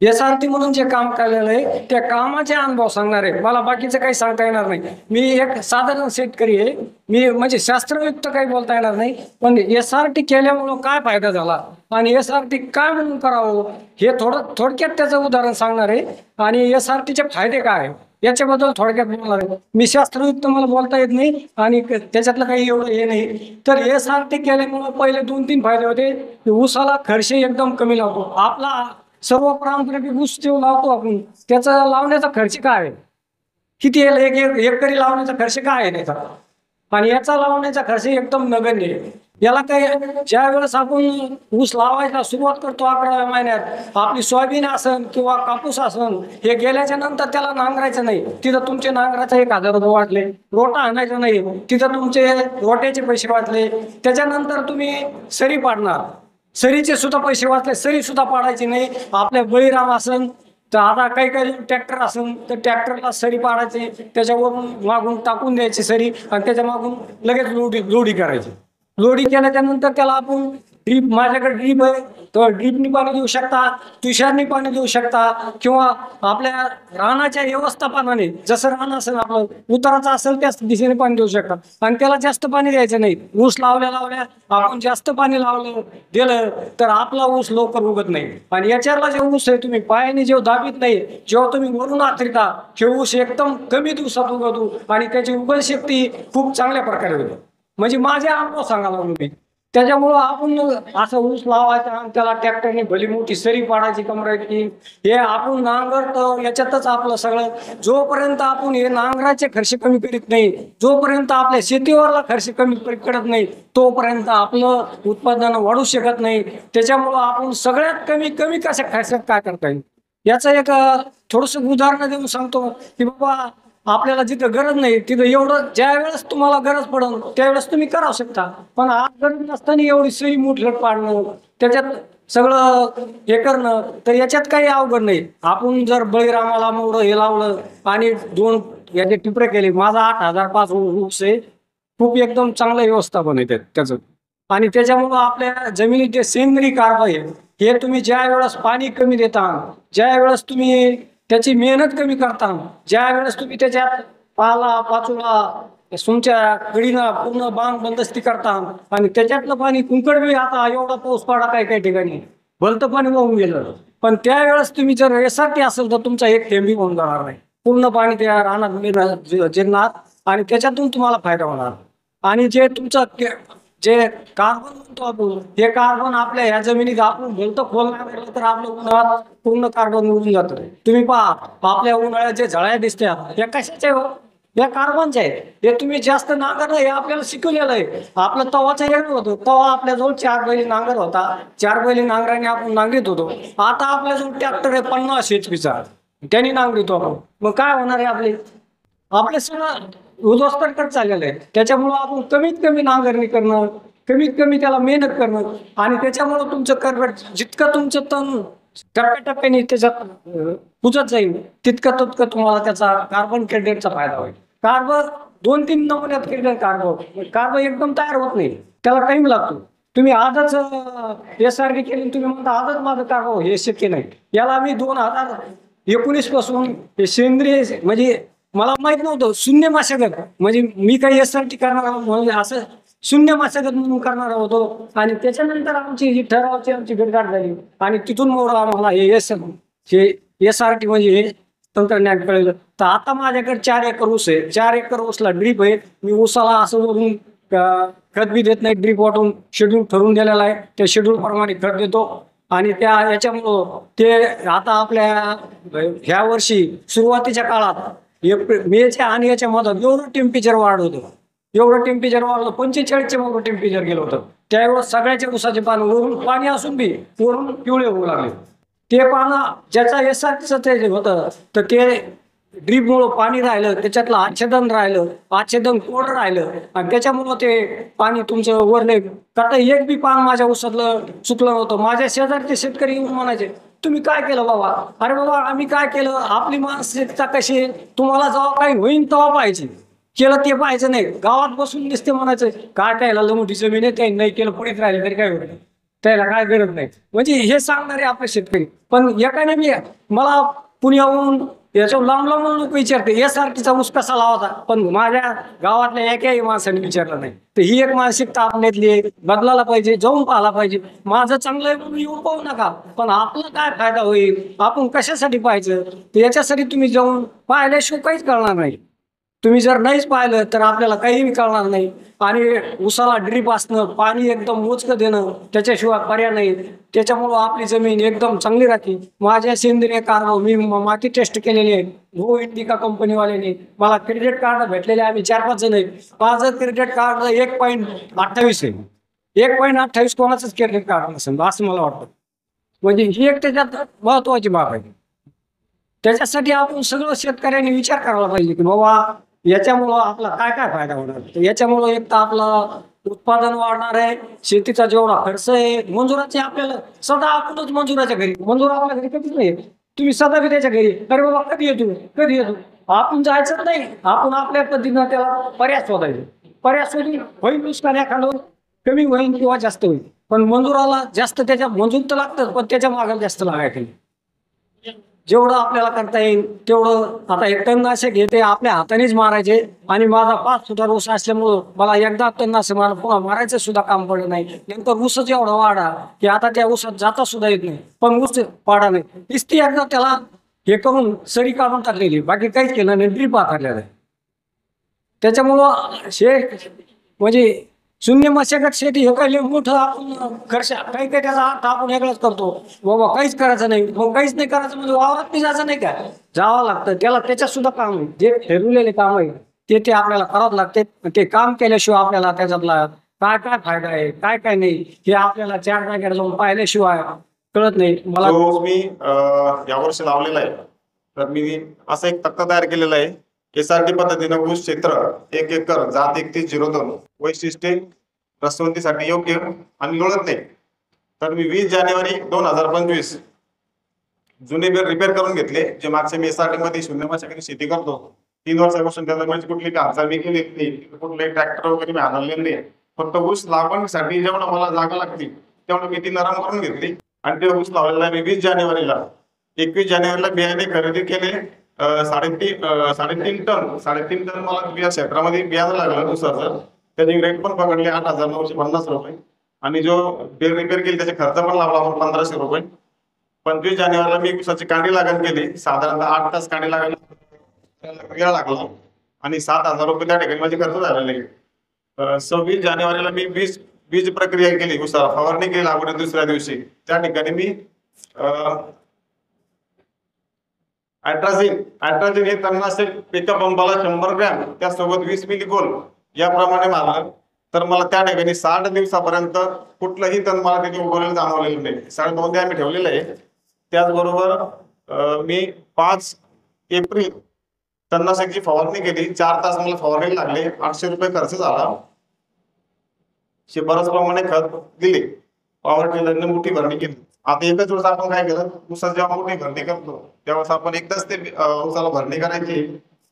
SRT म्हणून जे काम केलेलं आहे त्या कामाचे अनुभव सांगणार आहे, मला बाकीचं काही सांगता येणार नाही. मी एक साधारण शेतकरी आहे, मी म्हणजे शास्त्रयुक्त काही बोलता येणार नाही. पण SRT केल्यामुळं काय फायदा झाला आणि SRT काय म्हणून करावं हे थोडक्यात त्याचं उदाहरण सांगणार आहे. आणि SRTचे फायदे काय याच्याबद्दल थोडक्यात बोलणार आहे. मी शास्त्रयुक्त मला बोलता येत नाही आणि त्याच्यातलं काही एवढं हे नाही. तर SRT केल्यामुळं पहिले 2-3 फायदे होते. ऊसाला खर्च एकदम कमी लागतो. आपला सर्व पारंपरिक ऊस जो लावतो आपण, त्याचा लावण्याचा खर्च काय आहे, किती आहे, एक एकरी लावण्याचा खर्च काय आहे त्याचा, आणि याचा लावण्याचा खर्च एकदम नगण्य आहे. याला काही ज्या वेळेस आपण ऊस लावायला सुरुवात करतो 11व्या महिन्यात, आपली सोयाबीन असन किंवा कापूस असन, हे गेल्याच्या नंतर त्याला नांगरायचं नाही, तिथं तुमचे नांगराचे 1000 रुपये वाटले. रोटा आणायचा नाही, तिथं तुमचे रोट्याचे पैसे वाटले. त्याच्यानंतर तुम्ही सरी पाडणार, सरीचे सुद्धा पैसे वाचले, सरी सुद्धा पाडायची नाही. आपल्या बळीराम असन तर आता काही काही ट्रॅक्टर असन तर ट्रॅक्टरला सरी पाडायची, त्याच्यावरून मागून टाकून द्यायची सरी आणि त्याच्या मागून लगेच लोडी करायची. लोडी केल्याच्या नंतर त्याला आपण ड्रीप, माझ्याकडे ड्रीप आहे तर ड्रीपनी पाणी देऊ शकता, तुषारनी पाणी देऊ शकता, किंवा आपल्या रानाच्या व्यवस्थापनाने, जसं रान असेल आपलं उताराचं असेल त्याच दिशेने पाणी देऊ शकता. आणि त्याला जास्त पाणी द्यायचं नाही. ऊस लावल्या लावल्या आपण जास्त पाणी लावलं दिलं तर आपला ऊस लवकर उगत नाही. आणि याच्याला जे ऊस आहे तुम्ही पायाने जेव्हा दाबीत नाही, जेव्हा तुम्ही वरून आथरीता, हे ऊस एकदम कमी दिवसात उगवतो आणि त्याची उगल शक्ती खूप चांगल्या प्रकारे होते. म्हणजे माझे अनुभव सांगायला मी. त्याच्यामुळं आपण असं ऊस लावायचा आणि त्याला ट्रॅक्टरने भली मोठी सरी पाडायची कमरायची, हे आपण नांगरतो याच्यातच आपलं सगळं. जोपर्यंत आपण हे नांगराचे खर्च कमी करीत नाही, जोपर्यंत आपल्या शेतीवरला खर्च कमी करत नाही, तोपर्यंत आपलं उत्पादन वाढू शकत नाही. त्याच्यामुळं आपण सगळ्यात कमी कमी कशा खर्चात काय करता येईल याचं एक थोडंसं उदाहरण देऊन सांगतो की बाबा, आपल्याला जिथं गरज नाही तिथं एवढं, ज्या वेळेस तुम्हाला गरज पडल त्यावेळेस तुम्ही करू शकता. पण आज गरज नसताना एवढी सई मुठलट पाडणं, त्याच्यात सगळं हे करणं, तर याच्यात काही अवघड नाही. आपण जर बळीरामाला मोडं हे लावलं आणि 2 याचे टिपरे केले, माझा 8005 ऊस आहे, खूप एकदम चांगलं व्यवस्थापन आहे त्याचं. आणि त्याच्यामुळं आपल्या जमिनीत जे सेंद्रिय कार्ब आहे, हे तुम्ही ज्या वेळेस पाणी कमी देता, ज्या वेळेस तुम्ही त्याची मेहनत कमी करता, ज्या वेळेस तुम्ही त्याच्यात पाला पाचोळा तुमच्या कडीनं पूर्ण बांध बंदस्ती करता, आणि त्याच्यातलं पाणी कुंकड आता एवढा पाऊस पडा काही काही ठिकाणी भलतं पाणी वाहून गेलं, पण त्यावेळेस तुम्ही जर SRT असेल तर तुमचा एक थेंबी होऊन जाणार नाही. पूर्ण पाणी त्या रानात जिरणार आणि त्याच्यातून तुम्हाला फायदा होणार. आणि जे तुमचं जे कार्बन म्हणतो आपण, हे कार्बन आपल्या ह्या जमिनीत आपण भलतं खोलणार तर आपलं उन्हाळ्यात पूर्ण कार्बन उडून जातं. तुम्ही पहा आपल्या उन्हाळ्यात जे झळ्या दिसत्या या कशाच्या हो, या कार्बनच्या आहे. हे तुम्ही जास्त नांगर हे आपल्याला शिकवलेलं आहे. आपलं तवाचं येणं होतं, तवा आपल्याजवळ 4 बैली नांगर होता, 4 बैली नांगराने आपण नांगरीत होतो. आता आपल्याजवळ ट्रॅक्टर आहे 50 HP त्यांनी नांगरीतो आपण. मग काय होणार आहे आपले सगळं उद्ध्वस्तकडे चाललेलं आहे. त्याच्यामुळं आपण कमीत कमी नांगरणी करणं, कमीत कमी त्याला मेहनत करणं, आणि त्याच्यामुळं तुमचं कर्बट जितकं तुमचं तण टप्प्याटप्प्याने त्याच्यात पुजत जाईल तितकं तुम्हाला त्याचा कार्बन क्रेडिटचा फायदा होईल. कार्बन 2-3 नमुन्यात क्रेडिट कार्बन एकदम तयार होत नाही, त्याला टाइम लागतो. तुम्ही आजच SRT केली, तुम्ही म्हणता आजच माझं कार्बन, हे शक्य नाही. याला आम्ही 2019 पासून हे सेंद्रिय, म्हणजे मला माहित नव्हतं शून्य मशागत, म्हणजे मी काही SRT करणार म्हणजे असं शून्य मशागत म्हणून करणार होतो. आणि त्याच्यानंतर आमची ही ठरावाची आमची भेटगाठ झाली आणि तिथून मोर आम्हाला हे SRT म्हणजे हे तंत्रज्ञान कळलं. तर आता माझ्याकडे 4 एकर ऊस आहे. 4 एकर ऊसला ड्रीप आहे. मी ऊसाला असं वरून खत बी देत नाही, ड्रीप वाटून शेड्यूल ठरवून दिलेला आहे, त्या शेड्यूल प्रमाणे खत देतो. आणि याच्यामुळं ते आता आपल्या ह्या वर्षी सुरुवातीच्या काळात मेच्या आणि याच्या मधात एवढं टेम्परेचर वाढ होतं, एवढं टेम्परेचर वाढलं, 45च्या मोठं टेम्परेचर गेलं होतं. त्यावेळेस सगळ्याच्या ऊसाचे पानं वरून पाणी असून बी वरून पिवळे होऊ लागले. ते पानं ज्याचा SRTचं ते होतं तर ते ड्रीपमुळं पाणी राहिलं, त्याच्यातलं आच्छादन राहिलं, आच्छादन कोरडं राहिलं, आणि त्याच्यामुळं ते पाणी तुमचं वरले आता एक बी पान माझ्या ऊसातलं चुकलं नव्हतं. माझ्या शेजारचे शेतकरी येऊन म्हणायचे, तुम्ही काय केलं बाबा? अरे बाबा आम्ही काय केलं, आपली मानसिकता कशी, तुम्हाला जेव्हा काही होईन तेव्हा पाहिजे, केलं ते पाहायचं नाही. गावात बसून दिसते म्हणायचं काय काय मोठी जमीन आहे, काही नाही केलं पडीत राहिले तरी काय होईल. त्याला काय गरज नाही, म्हणजे हे सांगणारे आपले शेतकरी. पण एकाने मी मला पुण्याहून याच्यावर लांब लांब लोक विचारते यासारखीचा ऊस कसा लावायचा, पण माझ्या गावातल्या एकाही माणसाने विचारलं नाही. तर ही एक मानसिकता आपल्यातली आहे, बदलायला पाहिजे, जाऊन पाहायला पाहिजे. माझं चांगलं आहे म्हणून येऊन पाहू नका, पण आपला काय फायदा होईल, आपण कशासाठी पाहायचं, तर याच्यासाठी तुम्ही जाऊन पाहिल्याशिवाय काहीच कळणार नाही. तुम्ही जर नाहीच पाहिलं तर आपल्याला काहीही कळणार नाही. आणि उसाला ड्रीप असणं, पाणी एकदम मोजकं देणं, त्याच्याशिवाय पर्याय नाही. त्याच्यामुळं आपली जमीन एकदम चांगली राहते. माझ्या सेंद्रिय कारभार मी माती टेस्ट केलेली आहे. गो इंडिका कंपनीवाल्याने मला क्रेडिट कार्ड भेटलेले, आम्ही 4-5 जण आहेत. माझं क्रेडिट कार्ड 1.28 आहे. 1.28 कोणाचंच क्रेडिट कार्ड नसेल असं मला वाटतं. म्हणजे ही एक त्याच्यात महत्वाची बाब आहे. त्याच्यासाठी आपण सगळं शेतकऱ्यांनी विचार करायला पाहिजे की बाबा याच्यामुळं आपला काय काय फायदा होणार. तर याच्यामुळं एक तर आपलं उत्पादन वाढणार आहे, शेतीचा जेवढा खर्च आहे, मंजुराचे आपल्याला सदा आपणच मंजुराच्या घरी, मंजूर आपल्या घरी कधीच नाही. तुम्ही सदा बी त्याच्या घरी, अरे बाबा कधी येतो कधी येतो, आपण जायचं नाही. आपण आपल्या पद्धतीनं त्याला पर्याय शोधायचे. पर्याय शोधून होईल नुसकान एखादं कमी होईल किंवा जास्त होईल, पण मंजुराला जास्त, त्याच्या मंजूर तर लागतं पण त्याच्या मागे जास्त लागायचं. जेवढं आपल्याला करता येईल तेवढं. आता एक तणनाशक घेते आपल्या हातानेच मारायचे, आणि माझा 5 फुटार ऊस असल्यामुळं मला एकदा तणनाशक पुन्हा मारायचं सुद्धा काम पडलं नाही. नंतर ऊसच एवढा वाढा की आता त्या ऊसात जाता सुद्धा येत नाही, पण ऊस वाढा नाही. नुसती एकदा त्याला हे करून सरी काढून टाकलेली, बाकी काहीच केलं नाही, ड्रीप हाताळलेलं आहे. त्याच्यामुळं म्हणजे शून्य मशागत शेती हे काही मोठं आपण खर्च काही काही त्याचा अर्थ आपण वेगळाच करतो. बाबा काहीच करायचं नाही, मग काहीच नाही करायचं म्हणजे वावरात नाही जायचं नाही का, जावं लागतं. त्याला त्याच्यात सुद्धा काम आहे, जे ठरवलेले काम आहे ते आपल्याला करावं लागते. ते काम केल्याशिवाय आपल्याला त्याच्यातला काय काय फायदा आहे काय काय नाही हे आपल्याला 4 जागेवर जाऊन पाहिल्याशिवाय कळत नाही. मला मी यावर्षी लावलेला आहे. तर मी असा एक तक्ता तयार केलेला आहे. SRT पद्धतीने ऊस क्षेत्र 1 एकर, जात 3102, वैशिष्ट्ये रसवंतीसाठी योग्य आणि लोळत नाही. तर मी 20 जानेवारी 2025 जुने बेर रिपेअर करून घेतले, जे मागच्या मी SRT मध्ये शून्य मशागतीची शेती करतो. 3 वर्षापासून त्याला म्हणजे कुठली हालचाल केली नाही, कुठले ट्रॅक्टर वगैरे मी आणलेले नाही. फक्त ऊस लागवडीसाठी जेवढं मला जागा लागते तेवढं मी ती नरम करून घेतली, आणि ते ऊस लावलेला मी 20 जानेवारीला. 21 जानेवारीला बियाणे खरेदी केले, 3.5 टन मला या क्षेत्रामध्ये बियाणं लागलं ऊसाचं. त्याची रेट पण पकडले 8,950 रुपये, आणि जो बेल रिपेअर केली त्याचे खर्च पण लावला 1,500 रुपये. 25 जानेवारीला मी ऊसाची कांडी लागण केली, साधारणतः 8 तास कांडी लागण वेळ लागला, आणि 7,000 रुपये त्या ठिकाणी माझे खर्च झालेले. 26 जानेवारीला मी बीज प्रक्रिया केली, ऊसाला फवारणी केली लागवडी दुसऱ्या दिवशी. त्या ठिकाणी मी अॅट्राझिन हे तणनाशक एका पंपाला 100 ग्रॅम, त्यासोबत 20 मिली गोल याप्रमाणे मारलं. तर मला त्या ठिकाणी 60 दिवसापर्यंत कुठलंही तण मला तिथे उगवलेलं जाणवलेलं नाही. 2.5 आम्ही ठेवलेलं आहे. त्याचबरोबर मी 5 एप्रिल तणनाशकची फवारणी केली. 4 तास मला फवारणी लागले, 800 रुपये खर्च झाला. शिफारसप्रमाणे खत दिले, पॉवर टिलरने मोठी भरणी केली. आता एकच वेळेस आपण काय केलं, ऊसाची जेव्हा मोठी भरणी करतो तेव्हा आपण एकदाच ते ऊसाला भरणी करायची.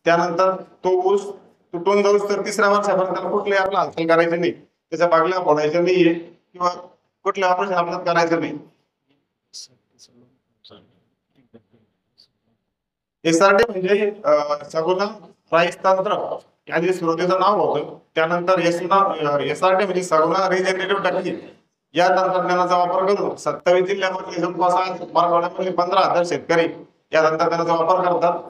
त्यानंतर तो ऊस तुटून जाऊस तर 3ऱ्या वर्षापर्यंत त्याला कुठल्याही आपलं हालचाल करायचं नाही, त्याच्या बागल्या फोडायचं नाहीये किंवा कुठल्या ऑपरेशन आपल्याला करायचं नाही. SRT म्हणजे सगुना राईस तंत्र, याचे सुरुवातीचं नाव होतं. त्यानंतर SRT म्हणजे सगुना रिजेनरेटिव्ह टेक्निक या तंत्रज्ञानाचा वापर करून 27 जिल्ह्यांमध्ये जवळपास मराठवाड्यामध्ये 15,000 शेतकरी या तंत्रज्ञानाचा वापर करतात.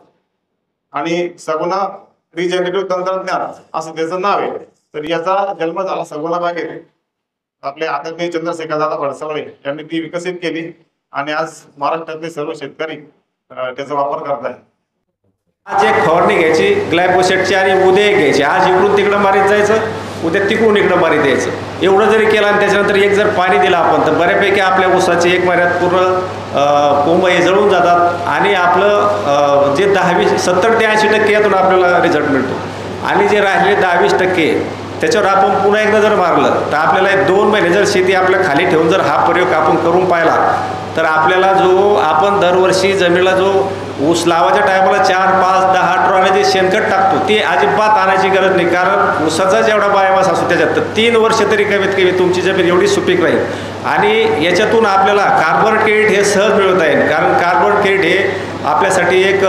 आणि सगुना रिजेनरेटिव्ह तंत्रज्ञान असं त्याचं नाव आहे. तर याचा जन्म झाला सगुना बागेत. आपले आदरणीय चंद्रशेखर दादा भडसवळे यांनी ती विकसित केली, आणि आज महाराष्ट्रातले सर्व शेतकरी त्याचा वापर करतात. आज एक फवारणी घ्यायची ग्लायफोसेटची, आणि उद्या एक घ्यायची. आज इकडून तिकडं मारीत जायचं, उद्या तिकडून इकडं मारीत यायचं. एवढं जरी केलं आणि त्याच्यानंतर एक जर पाणी दिलं आपण, तर बऱ्यापैकी आपल्या ऊसाचे 1 महिन्यात पूर्ण कोंब हे जळून जातात, आणि आपलं जे 70 ते 80% यातून आपल्याला रिझल्ट मिळतो. आणि जे राहिले 10-20% त्याच्यावर आपण पुन्हा एकदा जर मारलं तर आपल्याला 2 महिने जर शेती आपल्या खाली ठेवून जर हा प्रयोग आपण करून पाहिला, तर आपल्याला जो आपण दरवर्षी जमिनीला जो ऊस लावायच्या टायमाला 4, 5, 10 ट्रॉल्या जे शेणखत टाकतो ते अजिबात आणायची गरज नाही, कारण ऊसाचा जेवढा बायोमास असतो त्याच्यात तर 3 वर्ष तरी कमीत कमी तुमची जमीन एवढी सुपीक राहील. आणि याच्यातून आपल्याला कार्बन क्रेडिट हे सहज मिळवता येईल, कारण कार्बन क्रेडिट हे आपल्यासाठी एक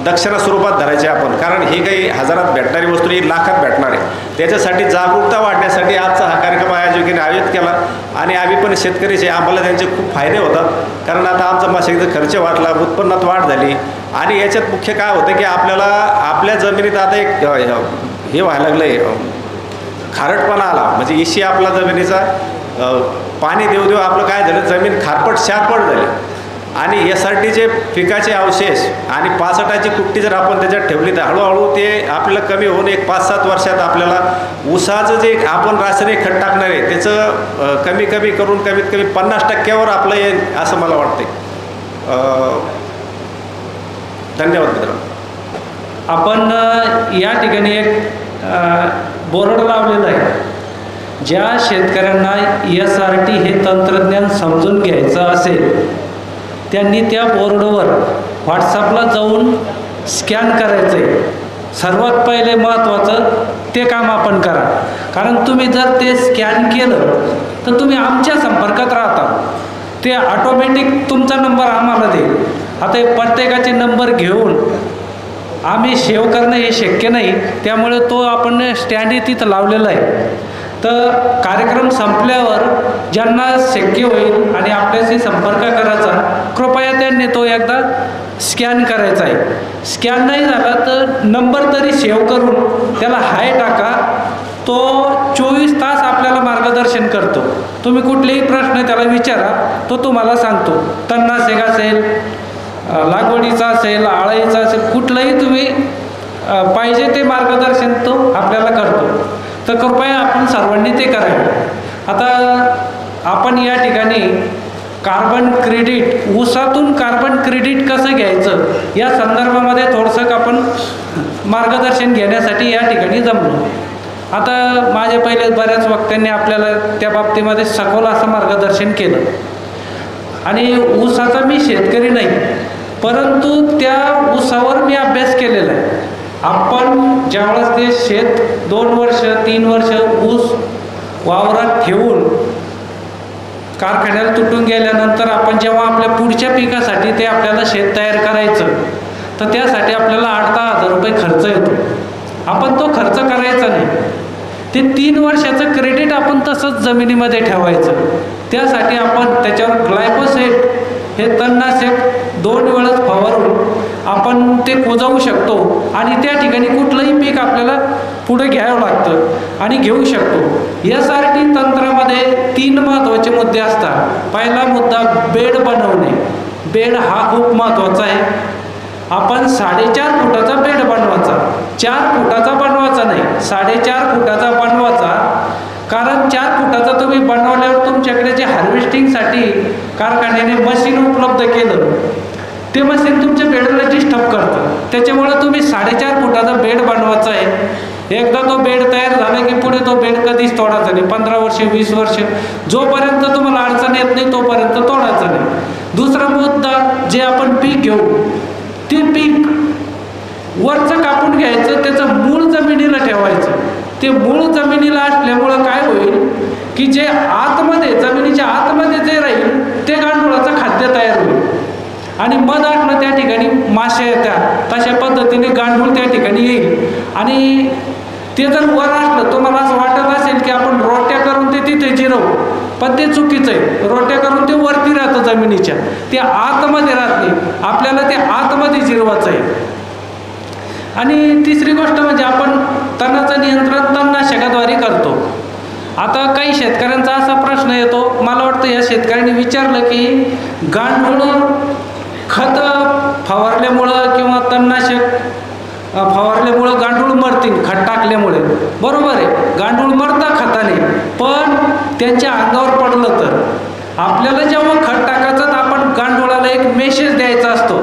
दक्षिणा स्वरूपात धरायचे आपण, कारण ही काही हजारात भेटणारी वस्तू ही लाखात भेटणार आहे. त्याच्यासाठी जागरूकता वाढण्यासाठी आजचा हा कार्यक्रम आयोजित केला. आणि आम्ही पण शेतकरीचे आम्हाला त्यांचे खूप फायदे होतात, कारण आता आमचा मासिकचा खर्च वाढला, उत्पन्नात वाढ झाली. आणि याच्यात मुख्य काय होतं की आपल्याला आपल्या जमिनीत आता एक हे व्हायला लागलं आहे, खारटपणा आला, म्हणजे इशी आपला जमिनीचा पाणी देऊ देऊ आपलं काय झालं, जमीन खारपट शारपट झाली. आणि यासाठीचे पिकाचे अवशेष आणि 65ची कुट्टी जर आपण त्याच्यात ठेवली तर हळूहळू ते आपल्याला कमी होऊन एक 5-7 वर्षात आपल्याला ऊसाचं जे आपण रासायनिक खत टाकणार आहे त्याचं कमी करून कमीत कमी 50% आपलं येईल असं मला वाटतं. धन्यवाद मित्रांनो. आपण या ठिकाणी एक बोर्ड लावलेलं आहे. ज्या शेतकऱ्यांना SRT हे तंत्रज्ञान समजून घ्यायचं असेल त्यांनी त्या बोर्डवर व्हॉट्सअपला जाऊन स्कॅन करायचं आहे. सर्वात पहिले महत्त्वाचं ते काम आपण करा, कारण तुम्ही जर ते स्कॅन केलं तर तुम्ही आमच्या संपर्कात राहता. ते ऑटोमॅटिक तुमचा नंबर आम्हाला देईल. आता हे प्रत्येकाचे नंबर घेऊन आम्ही सेव्ह करणं हे शक्य नाही, त्यामुळे तो आपण स्टँड तिथं लावलेला आहे. तर कार्यक्रम संपल्यावर ज्यांना शक्य होईल आणि आपल्याशी संपर्क करायचा, कृपया त्यांनी तो एकदा स्कॅन करायचा आहे. स्कॅन नाही झाला तर नंबर तरी सेव्ह करून त्याला हाय टाका. तो 24 तास आपल्याला मार्गदर्शन करतो. तुम्ही कुठलेही प्रश्न त्याला विचारा, तो तुम्हाला सांगतो. तणनाशक असेल, लागवडीचा असेल, आळीचा असेल, कुठलंही तुम्ही पाहिजे ते मार्गदर्शन तो आपल्याला करतो. तर कृपया आपण सर्वांनी ते करावे. आता आपण या ठिकाणी कार्बन क्रेडिट, ऊसातून कार्बन क्रेडिट कसं घ्यायचं या संदर्भामध्ये थोडंसं आपण मार्गदर्शन घेण्यासाठी या ठिकाणी जमलो. आता माझ्या पहिले बऱ्याच वक्त्यांनी आपल्याला त्या बाबतीमध्ये सखोल असं मार्गदर्शन केलं. आणि ऊसाचा मी शेतकरी नाही, परंतु त्या ऊसावर मी अभ्यास केलेला आहे. आपण ज्यावेळेस ते शेत 2 वर्ष 3 वर्ष ऊस वावरात ठेवून कारखान्याला तुटून गेल्यानंतर आपण जेव्हा आपल्या पुढच्या पिकासाठी ते आपल्याला शेत तयार करायचं, तर त्यासाठी आपल्याला 8-10 हजार रुपये खर्च येतो. आपण तो खर्च करायचा नाही. ते 3 वर्षाचं क्रेडिट आपण तसंच जमिनीमध्ये ठेवायचं. त्यासाठी आपण त्याच्यावर ग्लायफोसेट हे तणनाशक 2 वेळेस फवारून आपण ते कुजवू शकतो आणि त्या ठिकाणी कुठलंही पीक आपल्याला पुढे घ्यावं लागतं आणि घेऊ शकतो. SRT तंत्रामध्ये 3 महत्त्वाचे मुद्दे असतात. पहिला मुद्दा बेड बनवणे. बेड हा खूप महत्त्वाचा आहे. आपण 4.5 फुटाचा बेड बनवायचा, 4 फुटाचा बनवायचा नाही, 4.5 फुटाचा बनवायचा. कारण 4 फुटाचा तुम्ही बनवल्यावर तुमच्याकडे जे हार्वेस्टिंगसाठी कारखान्याने मशीन उपलब्ध केलं, ते मशीन तुमच्या बेडला डिस्टर्ब करतं. त्याच्यामुळे तुम्ही 4.5 फुटाचा बेड बनवायचा आहे. एकदा तो बेड तयार झाला की पुढे तो बेड कधीच तोडायचा नाही. 15 वर्ष 20 वर्ष जोपर्यंत तुम्हाला अडचण येत नाही तोपर्यंत तोडायचं नाही. दुसरा मुद्दा, जे आपण पीक घेऊ ते पीक वरचं कापून घ्यायचं, त्याचं मूळ जमिनीला ठेवायचं. ते मूळ जमिनीला असल्यामुळं काय होईल की जे आतमध्ये जमिनीच्या आतमध्ये जे राहील ते गांडुळाचं खाद्य तयार होईल आणि मध असणं त्या ठिकाणी मासे येतात. तशा पद्धतीने गांडूळ त्या ठिकाणी येईल. आणि ते जर वर असलं, तुम्हाला असं वाटत असेल की आपण रोट्या करून ते तिथे जिरवू, पण ते चुकीचं आहे. रोट्या करून ते वरती राहतं जमिनीच्या, ते आतमध्ये राहत नाही. आपल्याला ते आतमध्ये जिरवायचं आहे. आणि तिसरी गोष्ट म्हणजे आपण तणाचं नियंत्रण तणनाशकाद्वारे करतो. आता काही शेतकऱ्यांचा असा प्रश्न येतो, मला वाटतं या शेतकऱ्यांनी विचारलं की गांडूळ खत फवारल्यामुळं किंवा तणनाशक फवारल्यामुळं गांडूळ मरतील खत टाकल्यामुळे. बरोबर आहे, गांडूळ मरता खताने, पण त्यांच्या अंगावर पडलं तर आपल्याला जेव्हा खत टाकायचं तर आपण गांडुळाला एक मेसेज द्यायचा असतो.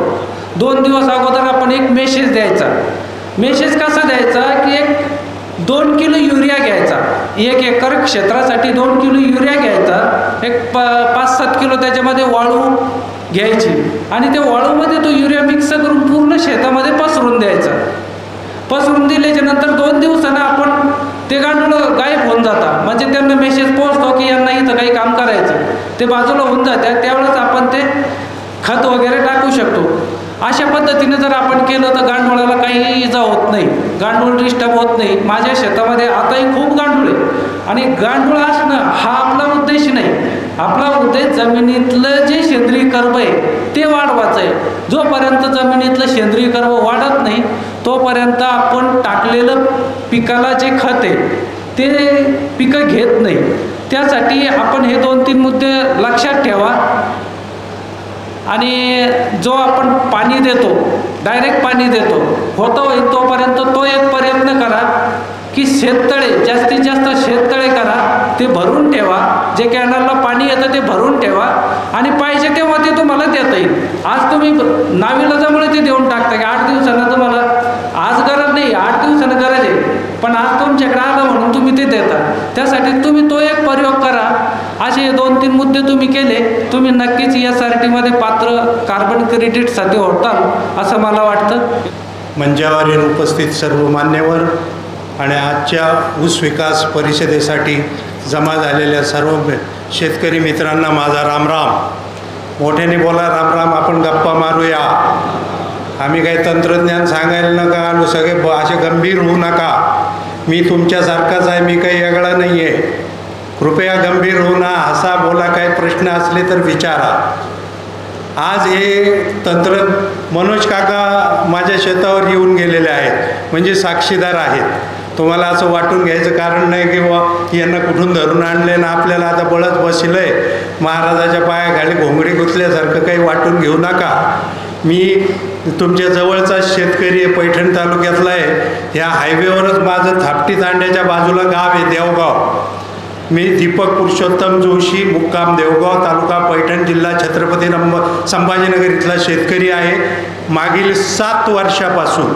2 दिवस अगोदर आपण एक मेसेज द्यायचा. मेसेज कसा द्यायचा की 2 किलो युरिया घ्यायचा. 1 एकर क्षेत्रासाठी 2 किलो युरिया घ्यायचा. 5-7 किलो त्याच्यामध्ये वाळू घ्यायची आणि त्या वाळूमध्ये तो युरिया मिक्स करून पूर्ण शेतामध्ये पसरून द्यायचा. पसरून दिल्याच्या नंतर 2 दिवसानं आपण ते गांडूळ गायब होऊन जातात. म्हणजे त्यांना मेसेज पोहोचतो की यांना इथं काही काम करायचं, ते बाजूला होऊन जातात. त्यावेळेस आपण ते खत वगैरे टाकू शकतो. अशा पद्धतीने जर आपण केलं तर गांडुळाला काही इजा होत नाही, गांडूळ डिस्टर्ब होत नाही. माझ्या शेतामध्ये आताही खूप गांडूळ आहे आणि गांडूळ असणं हा आपला उद्देश नाही. आपला उद्देश जमिनीतलं जे सेंद्रिय कर्ब आहे ते वाढवायचं आहे. जोपर्यंत जमिनीतलं सेंद्रिय कर्ब वाढत नाही तोपर्यंत आपण टाकलेलं पिकाला जे खत आहे ते पिकं घेत नाही. त्यासाठी आपण हे 2-3 मुद्दे लक्षात ठेवा. आणि जो आपण पाणी देतो, डायरेक्ट पाणी देतो, होतं होईल तोपर्यंत तो एक प्रयत्न करा की शेततळे, जास्तीत जास्त शेततळे करा, ते भरून ठेवा. जे कॅनलला पाणी येतं ते भरून ठेवा आणि पाहिजे तेव्हा ते तुम्हाला देता येईल. आज तुम्ही नाविलाजामुळे ते देऊन टाकता की 8 दिवसानं तुम्हाला, आज गरज नाही, 8 दिवसानं गरज आहे, पण आज तुमच्याकडे आलं म्हणून तुम्ही ते देता. त्यासाठी तुम्ही तो एक प्रयोग करा. असे 2-3 मुद्दे तुम्ही केले, तुम्ही नक्कीच SRT मध्ये पात्र कार्बन क्रेडिटसाठी होताल असं मला वाटतं. मंचावरील उपस्थित सर्व मान्यवर आणि आजच्या ऊस विकास परिषदेसाठी जमा झालेल्या सर्व शेतकरी मित्रांना माझा रामराम. मोठ्याने बोला रामराम. आपण गप्पा मारूया. आम्ही काही तंत्रज्ञान सांगायला नका आलो, सगळे असे गंभीर होऊ नका. मी तुमच्यासारखाच आहे, मी काही वेगळा नाही आहे. कृपया गंभीर होऊ ना, हसा बोला. काही प्रश्न असले तर विचारा. आज हे मनोज काका माझ्या शेतावर येऊन गेलेले आहेत, म्हणजे साक्षीदार आहेत. तुम्हाला असं वाटून घ्यायचं कारण नाही की बुवा यांना कुठून धरून आणले ना आपल्याला आता बळच बसलं आहे, महाराजाच्या पायाखाली घोंगडी गुंतल्यासारखं काही वाटून घेऊ नका. मी तुमच्या जवळचा शेतकरी आहे, पैठण तालुक्यातला आहे. ह्या हायवेवरच माझं थापटी तांड्याच्या बाजूला गाव आहे देवगाव. मी दीपक पुरुषोत्तम जोशी, मुक्काम देवगाव, तालुका पैठण, जिल्हा छत्रपती संभाजीनगर इथला शेतकरी आहे. मागील 7 वर्षापासून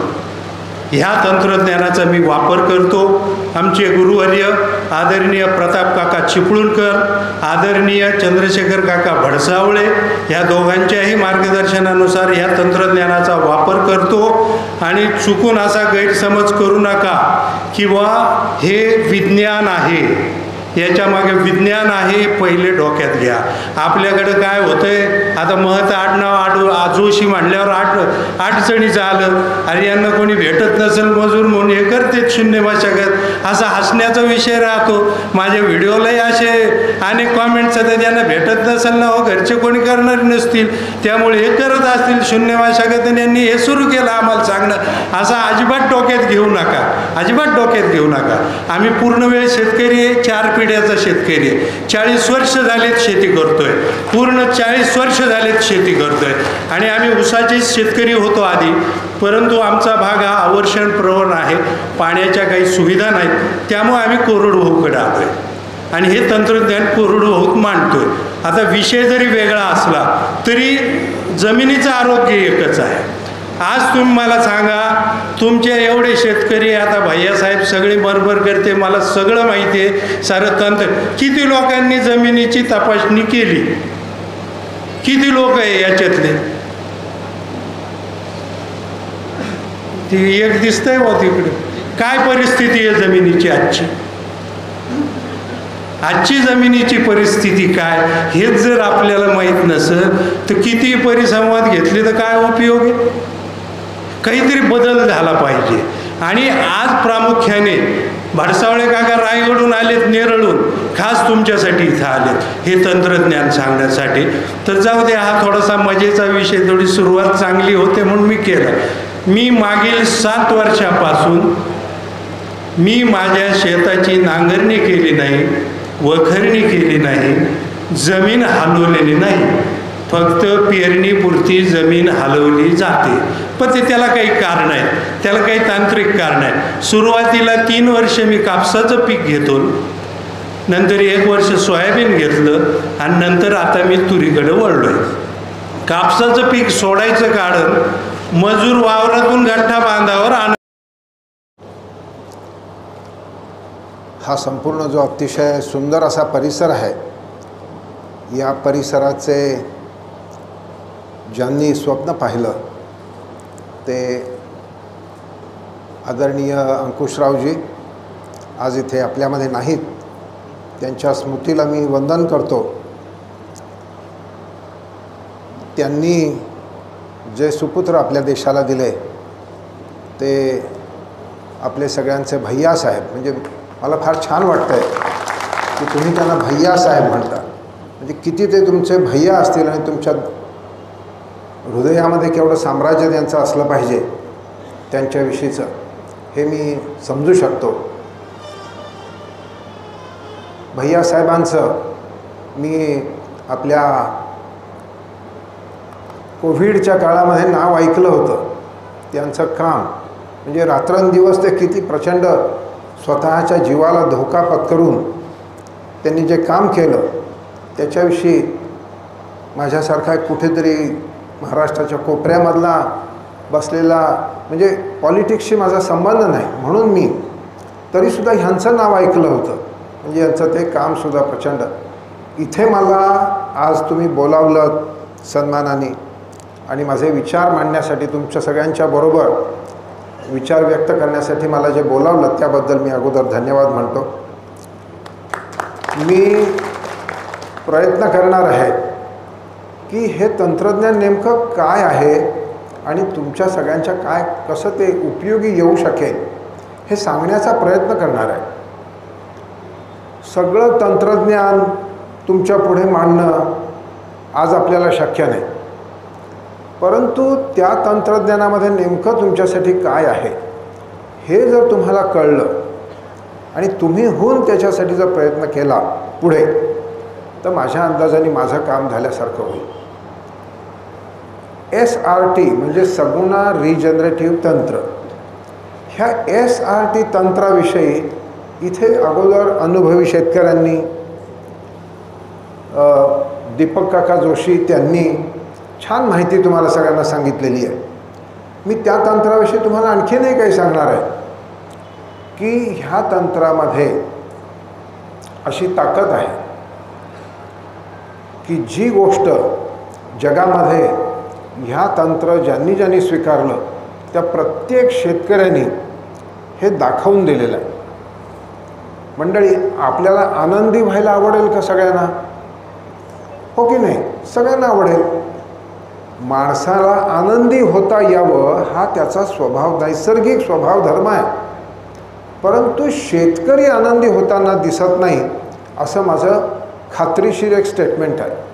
ह्या तंत्रज्ञानाचा मी वापर करतो. आमचे गुरुवर्य आदरणीय प्रताप काका चिपळूणकर, आदरणीय चंद्रशेखर काका भडसावळे ह्या दोघांच्याही मार्गदर्शनानुसार ह्या तंत्रज्ञानाचा वापर करतो. आणि चुकून असा गैरसमज करू नका की बा हे विज्ञान आहे, याच्यामागे विज्ञान आहे पहिले डोक्यात घ्या. आपल्याकडं काय होतंय आता, महत आडनाव जोशी म्हणल्यावर अडचणीचं आलं, अरे यांना कोणी भेटत नसेल मजूर म्हणून हे करतेच शून्य मशागत, असा हसण्याचा विषय राहतो. माझ्या व्हिडिओलाही असे अनेक कॉमेंट्स येतात, यांना भेटत नसेल ना हो, घरचे कोणी करणार नसतील त्यामुळे हे करत असतील शून्य मशागत आणि यांनी हे सुरू केलं आम्हाला सांगणं. असं अजिबात डोक्यात घेऊ नका, अजिबात डोक्यात घेऊ नका. आम्ही पूर्ण वेळ शेतकरी आहे, 4 पिढ्याचा शेतकरी आहे. 40 वर्ष झालेत शेती करतोय, पूर्ण 40 वर्ष झालेत शेती करतोय. आणि आम्ही ऊसाचे शेतकरी होतो आधी, परंतु आमचा भाग हा अवर्षण प्रवण आहे, पाण्याच्या काही सुविधा नाहीत, त्यामुळे आम्ही कोरडवाहूकडे आलोय आणि हे तंत्रज्ञान कोरडवाहूत मांडतोय. आता विषय जरी वेगळा असला तरी जमिनीचं आरोग्य एकच आहे. आज तुम्ही मला सांगा, तुमचे एवढे शेतकरी, आता भैयासाहेब सगळे बरोबर करते, मला सगळं माहिती आहे सारं तंत्र. किती लोकांनी जमिनीची तपासणी केली, किती लोक आहे याच्यातले? ती एक दिसतंय बा तिकडे. काय परिस्थिती आहे जमिनीची आजची जमिनीची परिस्थिती काय, हेच जर आपल्याला माहीत नसेल तर किती परिसंवाद घेतले तर काय उपयोग आहे? काहीतरी बदल झाला पाहिजे. आणि आज प्रामुख्याने भडसावळे काका रायगडहून आलेत, नेरळहून, खास तुमच्यासाठी इथं आलेत हे तंत्रज्ञान सांगण्यासाठी. तर जाऊ दे, हा थोडासा मजेचा विषय, थोडी सुरुवात चांगली होते म्हणून मी केलं. मी मागील 7 वर्षापासून मी माझ्या शेताची नांगरणी केली नाही, वखरणी केली नाही, जमीन हलवलेली नाही, फक्त पेरणीपुरती जमीन हलवली जाते. पण त्याला काही कारण आहे, त्याला काही तांत्रिक कारण आहे. सुरुवातीला 3 वर्ष मी कापसाचं पीक घेतो, नंतर 1 वर्ष सोयाबीन घेतलं आणि नंतर आता मी तुरीकडे वळलोय. कापसाचं पीक सोडायचं कारण मजूर वावरातून गठ्ठा बांधावर आण. हा संपूर्ण जो अतिशय सुंदर असा परिसर आहे, या परिसराचे ज्यांनी स्वप्न पाहिलं ते आदरणीय अंकुशरावजी आज इथे आपल्यामध्ये नाहीत. त्यांच्या स्मृतीला मी वंदन करतो. त्यांनी जे सुपुत्र आपल्या देशाला दिले ते आपले सगळ्यांचे भैया साहेब, म्हणजे मला फार छान वाटतं आहे की तुम्ही त्यांना भैया साहेब म्हणता. म्हणजे किती ते तुमचे भैया असतील आणि तुमच्या हृदयामध्ये केवढं साम्राज्य त्यांचं असलं पाहिजे त्यांच्याविषयीचं, हे मी समजू शकतो. भैया साहेबांचं मी आपल्या कोविडच्या काळामध्ये नाव ऐकलं होतं. त्यांचं काम म्हणजे रात्रंदिवस ते किती प्रचंड स्वतःच्या जीवाला धोका पत्करून त्यांनी जे काम केलं त्याच्याविषयी माझ्यासारखा कुठेतरी महाराष्ट्राच्या कोपऱ्यामधला बसलेला, म्हणजे पॉलिटिक्सशी माझा संबंध नाही म्हणून मी तरीसुद्धा ह्यांचं नाव ऐकलं होतं. म्हणजे यांचं ते कामसुद्धा प्रचंड. इथे मला आज तुम्ही बोलावलं सन्मानाने आणि माझे विचार मांडण्यासाठी, तुमच्या सगळ्यांच्या बरोबर विचार व्यक्त करण्यासाठी मला जे बोलावलं त्याबद्दल मी अगोदर धन्यवाद म्हणतो. मी प्रयत्न करणार आहे की हे तंत्रज्ञान नेमकं काय आहे आणि तुमच्या सगळ्यांच्या काय कसं ते उपयोगी येऊ शकेल हे सांगण्याचा प्रयत्न करणार आहे. सगळं तंत्रज्ञान तुमच्या पुढे मांडणं आज आपल्याला शक्य नाही, परंतु त्या तंत्रज्ञानामध्ये नेमकं तुमच्यासाठी काय आहे हे जर तुम्हाला कळलं आणि तुम्ही होऊन त्याच्यासाठी जर प्रयत्न केला पुढे, तर माझ्या अंदाजाने माझं काम झाल्यासारखं होईल. SRT म्हणजे सगुणा रिजनरेटिव्ह तंत्र. ह्या SRT तंत्राविषयी इथे अगोदर अनुभवी शेतकऱ्यांनी, दीपक काका जोशी त्यांनी छान माहिती तुम्हाला सगळ्यांना सांगितलेली आहे. मी त्या तंत्राविषयी तुम्हाला आणखीनही काही सांगणार आहे की ह्या तंत्रामध्ये अशी ताकद आहे की जी गोष्ट जगामध्ये ह्या तंत्र ज्यांनी स्वीकारलं त्या प्रत्येक शेतकऱ्यांनी हे दाखवून दिलेलं आहे. मंडळी, आपल्याला आनंदी व्हायला आवडेल का सगळ्यांना? हो की नाही? सगळ्यांना आवडेल. माणसाला आनंदी होता यावं हा त्याचा स्वभाव, नैसर्गिक स्वभाव धर्म आहे. परंतु शेतकरी आनंदी होताना दिसत नाही असं माझं खात्रीशीर एक स्टेटमेंट आहे.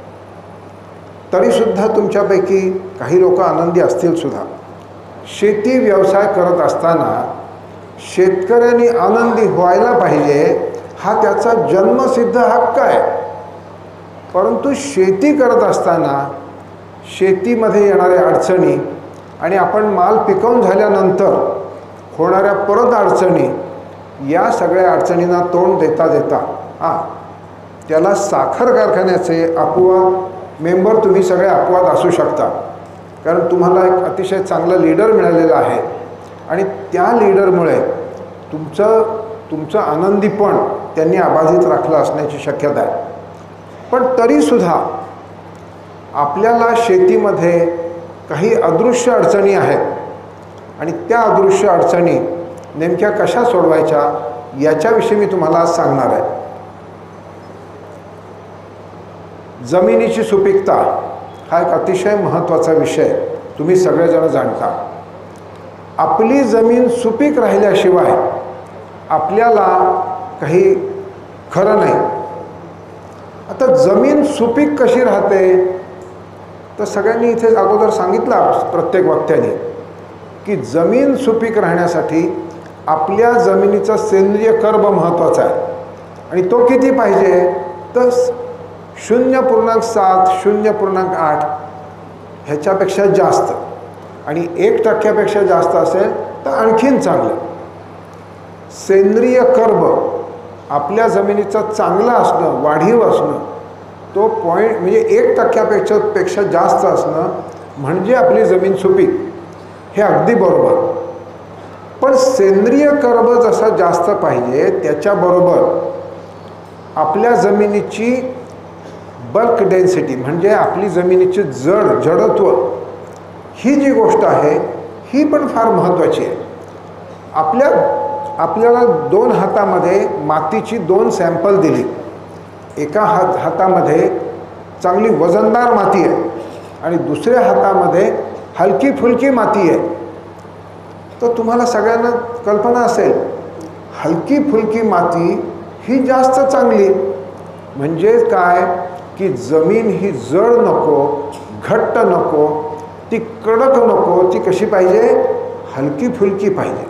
तरीसुद्धा तुमच्यापैकी काही लोक आनंदी असतील सुद्धा. शेती व्यवसाय करत असताना शेतकऱ्यांनी आनंदी व्हायला पाहिजे हा त्याचा जन्मसिद्ध हक्क आहे. परंतु शेती करत असताना शेतीमध्ये येणाऱ्या अडचणी आणि आपण माल पिकवून झाल्यानंतर होणाऱ्या परत अडचणी, या सगळ्या अडचणींना तोंड देता देता त्याला साखर कारखान्याचे अपवाद मेंबर तुम्ही सगळे अपवाद असू शकता, कारण तुम्हाला एक अतिशय चांगलं लीडर मिळालेलं आहे आणि त्या लीडरमुळे तुमचं आनंदीपण त्यांनी अबाधित राखलं असण्याची शक्यता आहे. पण तरीसुद्धा आपल्याला शेतीमध्ये काही अदृश्य अडचणी आहेत आणि त्या अदृश्य अडचणी नेमक्या कशा सोडवायच्या याच्याविषयी मी तुम्हाला आज सांगणार आहे. जमिनीची सुपीकता हा एक अतिशय महत्त्वाचा विषय तुम्ही सगळेजण जाणता. आपली जमीन सुपीक राहिल्याशिवाय आपल्याला काही खरं नाही. आता जमीन सुपीक कशी राहते तर सगळ्यांनी इथे अगोदर सांगितलं प्रत्येक वक्त्याने की जमीन सुपीक राहण्यासाठी आपल्या जमिनीचा सेंद्रिय कर्ब महत्त्वाचा आहे आणि तो किती पाहिजे तर 0.7 0.8 ह्याच्यापेक्षा जास्त आणि 1% जास्त असेल तर आणखीन चांगलं. सेंद्रिय कर्ब आपल्या जमिनीचं चांगलं असणं, वाढीव असणं, तो पॉईंट म्हणजे 1% जास्त असणं म्हणजे आपली जमीन सुपीक, हे अगदी बरोबर. पण सेंद्रिय कर्ब जसा जास्त पाहिजे त्याच्याबरोबर आपल्या जमिनीची बल्क डेन्सिटी म्हणजे आपली जमिनीची जडत्व ही जी गोष्ट आहे ही पण फार महत्त्वाची आहे. आपल्याला 2 हातामध्ये मातीची 2 सॅम्पल दिली. एका हातामध्ये चांगली वजनदार माती आहे आणि दुसऱ्या हातामध्ये हलकी फुलकी माती आहे. तर तुम्हाला सगळ्यांना कल्पना असेल, हलकी फुलकी माती ही जास्त चांगली. म्हणजे काय की जमीन ही जड नको, घट्ट नको, ती कडक नको, ती कशी पाहिजे, हलकी फुलकी पाहिजे.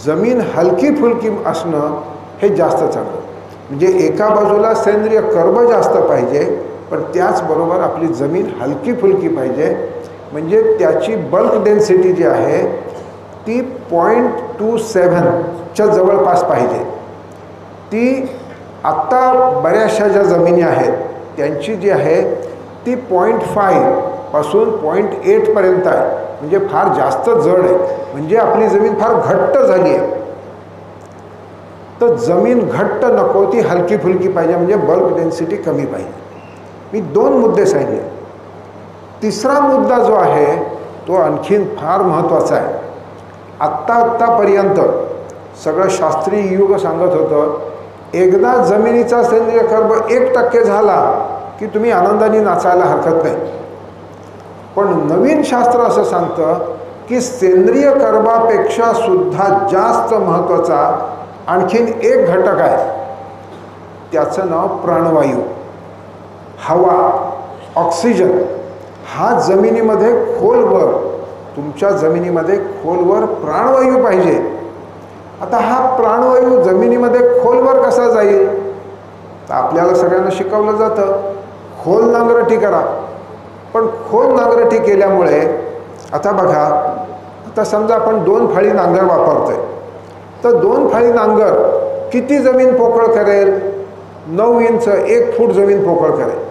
जमीन हलकी फुलकी असणं हे जास्त चांगलं. म्हणजे एका बाजूला सेंद्रिय कर्ब जास्त पाहिजे, पण त्याचबरोबर आपली जमीन हलकी फुलकी पाहिजे. म्हणजे त्याची बल्क डेन्सिटी जी आहे ती 0.27च्या जवळपास पाहिजे. ती आत्ता बऱ्याचशा ज्या जमिनी आहेत त्यांची जी आहे ती 0.5 पासून 0.8पर्यंत आहे. म्हणजे फार जास्त जड आहे. म्हणजे आपली जमीन फार घट्ट झाली आहे. तर जमीन घट्ट नको, ती हलकी फुलकी पाहिजे. म्हणजे बल्क डेन्सिटी कमी पाहिजे. मी 2 मुद्दे सांगितले. तिसरा मुद्दा जो आहे तो आणखीन फार महत्त्वाचा आहे. आत्तापर्यंत सगळं शास्त्रीय युग सांगत होतं, एकदा जमिनीचा सेंद्रिय कर्ब 1% झाला की तुम्ही आनंदाने नाचायला हरकत नाही. पण नवीन शास्त्र असं सांगतं की सेंद्रिय कर्बापेक्षा सुद्धा जास्त महत्त्वाचा आणखीन एक घटक आहे. त्याचं नाव प्राणवायू, हवा, ऑक्सिजन. हा जमिनीमध्ये खोलवर, तुमच्या जमिनीमध्ये खोलवर प्राणवायू पाहिजे. आता हा प्राणवायू जमिनीमध्ये खोलवर कसा जाईल, तर आपल्याला सगळ्यांना शिकवलं जातं खोल नांगरटी करा. पण खोल नांगरटी केल्यामुळे आता बघा, आता समजा आपण 2 फाळी नांगर वापरतोय, तर 2 फाळी नांगर किती जमीन पोकळ करेल, 9 इंच 1 फूट जमीन पोकळ करेल.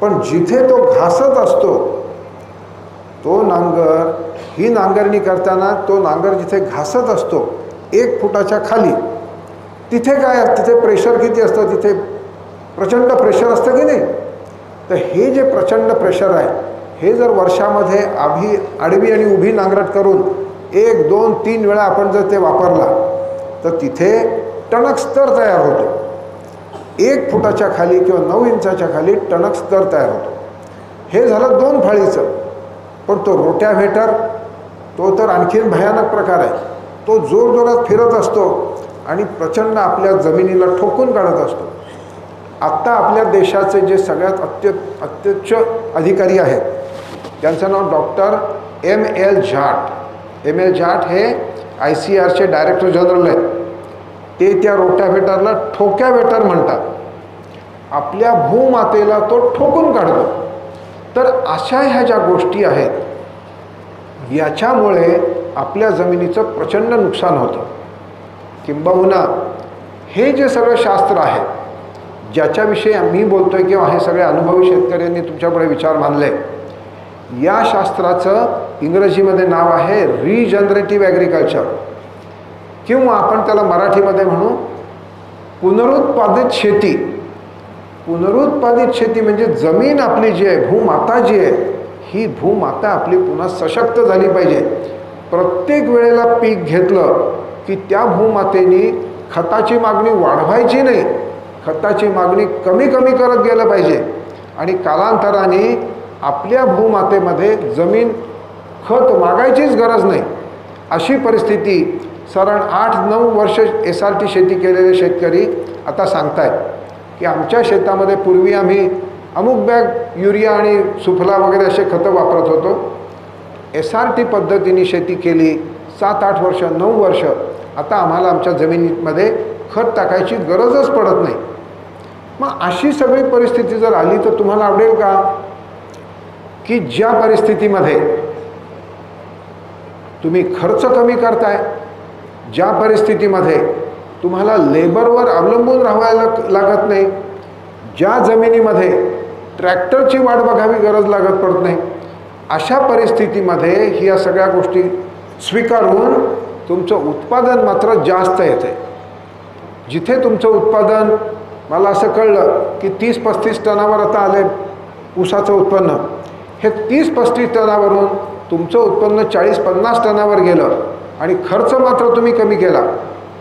पण जिथे तो घासत असतो तो नांगर, ही नांगरणी करताना तो नांगर जिथे घासत असतो 1 फुटाच्या खाली, तिथे काय, तिथे प्रेशर किती असतं, तिथे प्रचंड प्रेशर असतं की नाही. तर हे जे प्रचंड प्रेशर आहे हे जर वर्षामध्ये आडवी आणि उभी नांगरट करून 1, 2, 3 वेळा आपण जर ते वापरला तर तिथे टणक स्तर तयार होतो. 1 फुटाच्या खाली किंवा 9 इंचाच्या खाली टणक स्तर तयार होतो. हे झालं 2 फाळीचं. पण तो रोट्याव्हेटर, तो तर आणखीन भयानक प्रकार आहे. तो जोरजोरात फिरत असतो आणि प्रचंड आपल्या जमिनीला ठोकून काढत असतो. आत्ता आपल्या देशाचे जे सगळ्यात अत्युच्च अधिकारी आहेत त्यांचं नाव doctor M.L. Jat. M.L. Jat हे ICRचे डायरेक्टर जनरल आहेत. ते त्या रोट्याव्हेटरला ठोक्याव्हेटर म्हणतात. आपल्या भूमातेला तो ठोकून काढतो. तर अशा ह्या ज्या गोष्टी आहेत याच्यामुळे आपल्या जमिनीचं प्रचंड नुकसान होतं. किंबहुना हे जे सगळं शास्त्र आहे ज्याच्याविषयी मी बोलतोय किंवा हे सगळे अनुभवी शेतकऱ्यांनी तुमच्यापुढे विचार मांडले, या शास्त्राचं इंग्रजीमध्ये नाव आहे रिजनरेटिव्ह ॲग्रिकल्चर, किंवा आपण त्याला मराठीमध्ये म्हणू पुनरुत्पादित शेती. पुनरुत्पादित शेती म्हणजे जमीन आपली जी आहे, भूमाता जी आहे, ही भूमाता आपली पुन्हा सशक्त झाली पाहिजे. प्रत्येक वेळेला पीक घेतलं की त्या भूमातेने खताची मागणी वाढवायची नाही, खताची मागणी कमी करत गेलं पाहिजे. आणि कालांतराने आपल्या भूमातेमध्ये जमीन खत मागायचीच गरज नाही अशी परिस्थिती साधारण 8-9 वर्ष SRT शेती केलेले शेतकरी आता सांगतायत की आमच्या शेतामध्ये पूर्वी आम्ही अमुक बॅग युरिया आणि सुफला वगैरे असे खतं वापरत होतो. SRT पद्धतीने शेती केली 7-8 वर्ष 9 वर्ष, आता आम्हाला आमच्या जमिनीमध्ये खत टाकायची गरजच पडत नाही. मग अशी सगळी परिस्थिती जर आली तर तुम्हाला आवडेल का की ज्या परिस्थितीमध्ये तुम्ही खर्च कमी करताय, ज्या परिस्थितीमध्ये तुम्हाला लेबरवर अवलंबून राहायला लागत नाही, ज्या जमिनीमध्ये ट्रॅक्टरची वाट बघावी गरज लागत पडत नाही, अशा परिस्थितीमध्ये ह्या सगळ्या गोष्टी स्वीकारून तुमचं उत्पादन मात्र जास्त येते. जिथे तुमचं उत्पादन, मला असं कळलं की 30-35 टनावर आता आले ऊसाचं उत्पन्न, हे 30-35 टनावरून तुमचं उत्पन्न 40-50 टनावर गेलं आणि खर्च मात्र तुम्ही कमी केला,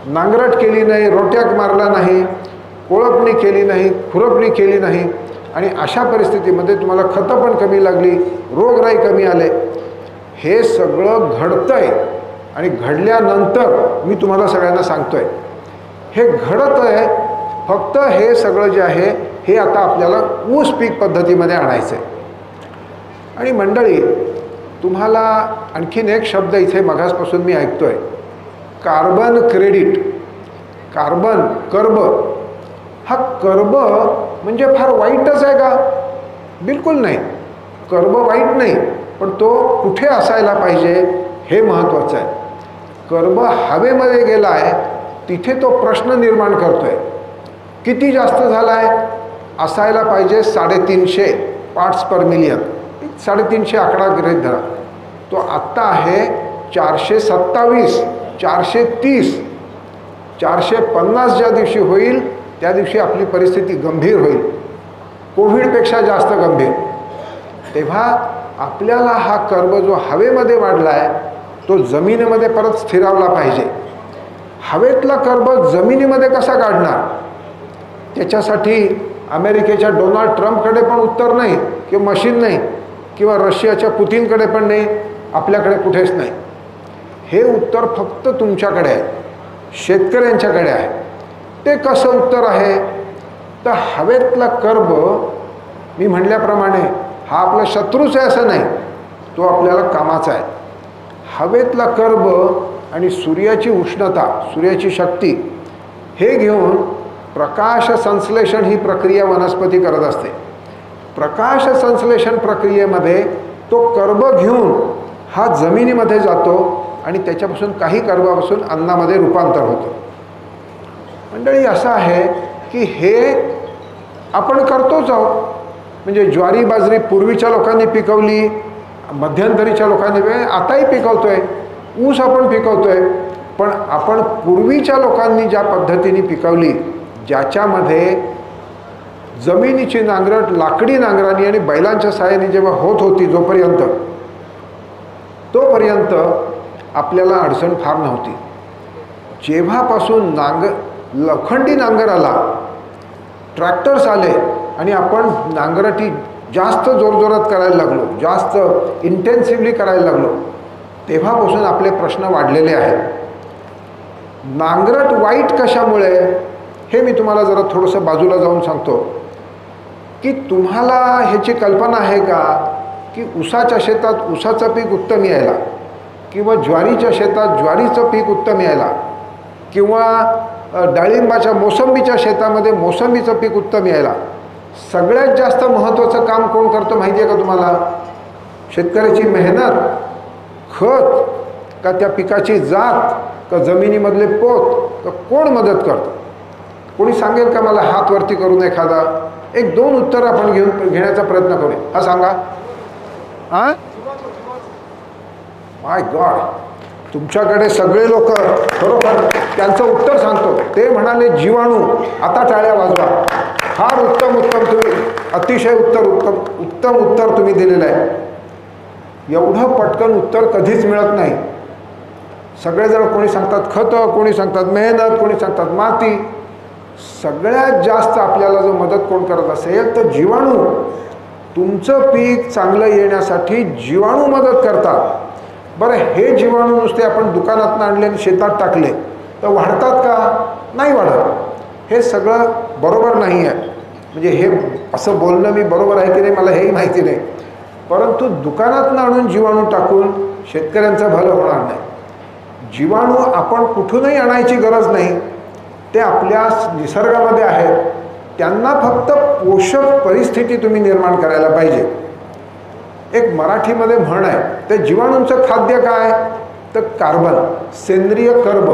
नांगरट केली नाही, रोट्या मारला नाही, कोळपणी केली नाही, खुरपणी केली नाही आणि अशा परिस्थितीमध्ये तुम्हाला खतं पण कमी लागली, रोगराई कमी आले, हे सगळं घडतंय आणि घडल्यानंतर मी तुम्हाला सगळ्यांना सांगतोय हे घडत आहे. फक्त हे सगळं जे आहे हे आता आपल्याला ऊस पीक पद्धतीमध्ये आणायचं आहे. आणि मंडळी, तुम्हाला आणखीन एक शब्द इथे मगासपासून मी ऐकतोय, कार्बन क्रेडिट. कार्बन कर्ब, हा कर्ब म्हणजे फार वाईटच आहे का? बिलकुल नाही. कर्ब वाईट नाही, पण तो कुठे असायला पाहिजे हे महत्त्वाचं आहे. कर्ब हवेमध्ये गेला आहे तिथे तो प्रश्न निर्माण करतोय. किती जास्त झाला आहे? असायला पाहिजे 350 पार्ट्स पर मिलियन. 350 आकडा गृहीत धरा. तो आत्ता आहे 427, 430, 450. ज्या दिवशी होईल त्या दिवशी आपली परिस्थिती गंभीर होईल, कोविडपेक्षा जास्त गंभीर. तेव्हा आपल्याला हा कर्ब जो हवेमध्ये वाढला आहे तो जमिनीमध्ये परत स्थिरावला पाहिजे. हवेतला कर्ब जमिनीमध्ये कसा काढणार? त्याच्यासाठी अमेरिकेच्या डोनाल्ड ट्रम्पकडे पण उत्तर नाही किंवा मशीन नाही, किंवा रशियाच्या पुतिनकडे पण नाही, आपल्याकडे कुठेच नाही. हे उत्तर फक्त तुमच्याकडे आहे, शेतकऱ्यांच्याकडे आहे. ते कसं उत्तर आहे? तर हवेतला कर्ब, मी म्हणल्याप्रमाणे हा आपला शत्रूच आहे असं नाही, तो आपल्याला कामाचा आहे. हवेतला कर्ब आणि सूर्याची उष्णता, सूर्याची शक्ती हे घेऊन प्रकाश संश्लेषण ही प्रक्रिया वनस्पती करत असते. प्रकाश संश्लेषण प्रक्रियेमध्ये तो कर्ब घेऊन हा जमिनीमध्ये जातो आणि त्याच्यापासून काही कर्बापासून अन्नामध्ये रूपांतर होतं. मंडळी, असं आहे की हे आपण करतोच आहोत. म्हणजे ज्वारी बाजरी पूर्वीच्या लोकांनी पिकवली, मध्यंतरीच्या लोकांनी, आताही पिकवतोय. ऊस आपण पिकवतोय, पण आपण पूर्वीच्या लोकांनी ज्या पद्धतीने पिकवली, ज्याच्यामध्ये जमिनीची नांगरट लाकडी नांगराने आणि बैलांच्या सहाय्याने जेव्हा होत होती, तोपर्यंत आपल्याला अडचण फार नव्हती. जेव्हापासून लोखंडी नांगर आला, ट्रॅक्टर्स आले आणि आपण नांगरटी जास्त जोरजोरात करायला लागलो, जास्त इंटेन्सिव्हली करायला लागलो, तेव्हापासून आपले प्रश्न वाढलेले आहेत. नांगरट वाईट कशामुळे हे मी तुम्हाला जरा थोडंसं बाजूला जाऊन सांगतो की तुम्हाला ह्याची कल्पना आहे का की ऊसाच्या शेतात ऊसाचं पीक उत्तम यायला, किंवा ज्वारीच्या शेतात ज्वारीचं पीक उत्तम यायला, किंवा डाळिंबाच्या मोसंबीच्या शेतामध्ये मोसंबीचं पीक उत्तम यायला सगळ्यात जास्त महत्त्वाचं काम कोण करतं माहिती आहे का तुम्हाला? शेतकऱ्याची मेहनत, खत, का त्या पिकाची जात, का जमिनीमधले पोत, का कोण मदत करतं? कोणी सांगेल का मला? हात वरती करून एखादा 1-2 उत्तर आपण घेण्याचा प्रयत्न करूया. हा सांगा. हां, माय गॉड, तुमच्याकडे सगळे लोक खरोखर त्यांचं उत्तर सांगतो. ते म्हणाले जीवाणू. आता टाळ्या वाजवा. फार उत्तम तुम्ही, अतिशय उत्तम उत्तर तुम्ही दिलेलं आहे. एवढं पटकन उत्तर कधीच मिळत नाही. सगळेजण कोणी सांगतात खतं, कोणी सांगतात मेहनत, कोणी सांगतात माती. सगळ्यात जास्त आपल्याला जो मदत कोण करत असेल तर जीवाणू. तुमचं पीक चांगलं येण्यासाठी जीवाणू मदत करतात. बरं, हे जीवाणू नुसते आपण दुकानातून आणले आणि शेतात टाकले तर वाढतात का? नाही वाढत. हे सगळं बरोबर नाही आहे. म्हणजे हे असं बोलणं मी बरोबर आहे की नाही मला हेही माहिती नाही, परंतु दुकानातून आणून जीवाणू टाकून शेतकऱ्यांचं भलं होणार नाही. जीवाणू आपण कुठूनही आणायची गरज नाही, ते आपल्या निसर्गामध्ये आहेत. त्यांना फक्त पोषक परिस्थिती तुम्ही निर्माण करायला पाहिजे. एक मराठीमध्ये म्हण आहे, ते जीवाणूंचं खाद्य काय तर कार्बन, सेंद्रिय कर्ब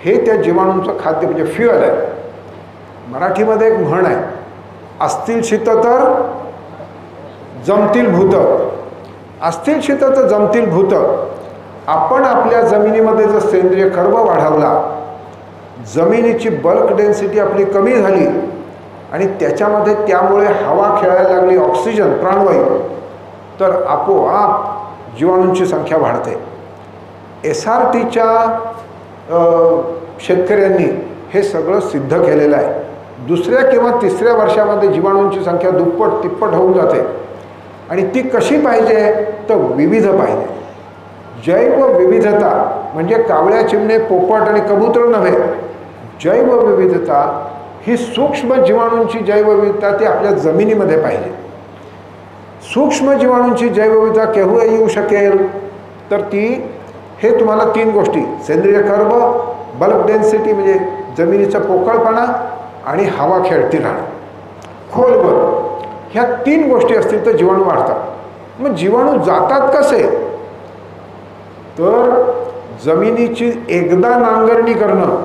हे त्या जीवाणूंचं खाद्य म्हणजे फ्युअल आहे. मराठीमध्ये एक म्हण आहे, असतील शीत तर जमतील भूत. असतील शीत तर जमतील भूत. आपण आपल्या जमिनीमध्ये जर सेंद्रिय कर्ब वाढवला, जमिनीची बल्क डेन्सिटी आपली कमी झाली आणि त्याच्यामुळे हवा खेळायला लागली, ऑक्सिजन, प्राणवायू, तर आपोआप जीवाणूंची संख्या वाढते. SRTच्या शेतकऱ्यांनी हे सगळं सिद्ध केलेलं आहे. दुसऱ्या किंवा तिसऱ्या वर्षामध्ये जीवाणूंची संख्या दुप्पट तिप्पट होऊन जाते. आणि ती कशी पाहिजे तर विविध पाहिजे. जैवविविधता म्हणजे कावळ्या, चिमणे, पोपट आणि कबूतर नव्हे. जैवविविधता ही सूक्ष्म जीवाणूंची जैवविविधता ती आपल्या जमिनीमध्ये पाहिजे. सूक्ष्म जीवाणूंची जैवविविधता केव्हा येऊ शकेल तर ती हे तुम्हाला 3 गोष्टी, सेंद्रिय कर्ब, बल्क डेन्सिटी म्हणजे जमिनीचा पोकळपणा आणि हवा खेळती राहणं, खोलवर, ह्या 3 गोष्टी असतील तर जीवाणू वाढतात. मग जीवाणू जातात कसे तर जमिनीची एकदा नांगरणी करणं.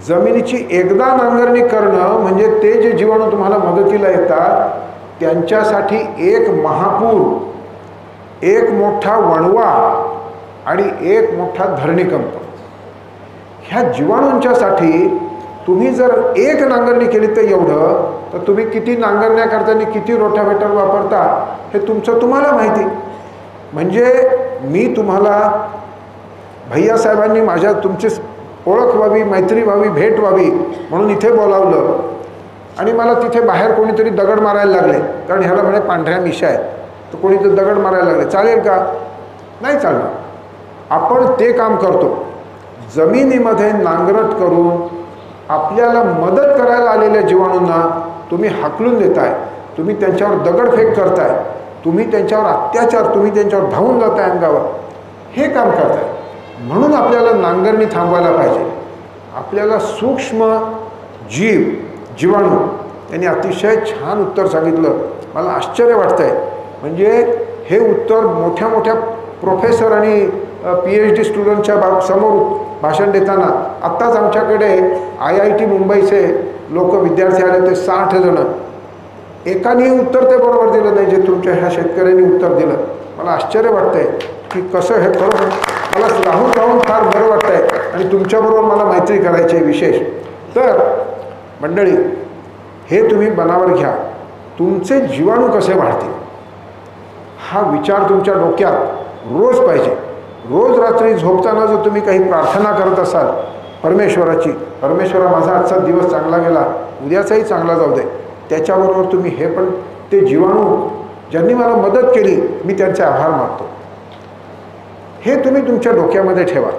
जमिनीची एकदा नांगरणी करणं म्हणजे ते जे जीवाणू तुम्हाला मदतीला येतात त्यांच्यासाठी एक महापूर, एक मोठा वणवा आणि एक मोठा धरणीकंप. ह्या जीवाणूंच्यासाठी तुम्ही जर एक नांगरणी केली तर एवढं, तर तुम्ही किती नांगरण्या करताना किती रोटावेटर वापरता हे तुम्हाला माहिती. म्हणजे मी तुम्हाला भैयासाहेबांनी माझ्या तुमची ओळख व्हावी, मैत्री व्हावी, भेट व्हावी म्हणून इथे बोलावलं आणि मला तिथे बाहेर कोणीतरी दगड मारायला लागले, कारण ह्याला म्हणे पांढऱ्या मिशा आहेत, तर कोणीतरी दगड मारायला लागले, चालेल का? नाही चालणार. आपण ते काम करतो. जमिनीमध्ये नांगरट करून आपल्याला मदत करायला आलेल्या जीवाणूंना तुम्ही हाकलून देताय, तुम्ही त्यांच्यावर दगडफेक करताय, तुम्ही त्यांच्यावर अत्याचार, तुम्ही त्यांच्यावर धावून जाताय अंगावर, हे काम करताय. म्हणून आपल्याला नांगरणी थांबवायला पाहिजे. आपल्याला सूक्ष्म जीवाणू यांनी अतिशय छान उत्तर सांगितलं. मला आश्चर्य वाटतं आहे. म्हणजे हे उत्तर मोठ्या मोठ्या प्रोफेसर आणि PhD स्टुडंटच्या समोर भाषण देताना आत्ताच आमच्याकडे IIT मुंबईचे लोक विद्यार्थी आले होते 60 जण. एकाने उत्तर ते बरोबर दिलं नाही जे तुमच्या ह्या शेतकऱ्यांनी उत्तर दिलं. मला आश्चर्य वाटतंय की कसं हे खरं मला राहून फार बरं वाटतं आहे आणि तुमच्याबरोबर मला मैत्री करायची आहे विशेष. तर मंडळी, हे तुम्ही बनावर घ्या. तुमचे जीवाणू कसे वाढतील हा विचार तुमच्या डोक्यात रोज पाहिजे. रोज रात्री झोपताना जर तुम्ही काही प्रार्थना करत असाल परमेश्वराची, परमेश्वरा माझा आजचा दिवस चांगला गेला, उद्याचाही चांगला जाऊ दे, त्याच्याबरोबर तुम्ही हे पण ते जीवाणू ज्यांनी मला मदत केली मी त्यांचे आभार मानतो हे तुम्ही तुमच्या डोक्यामध्ये ठेवा.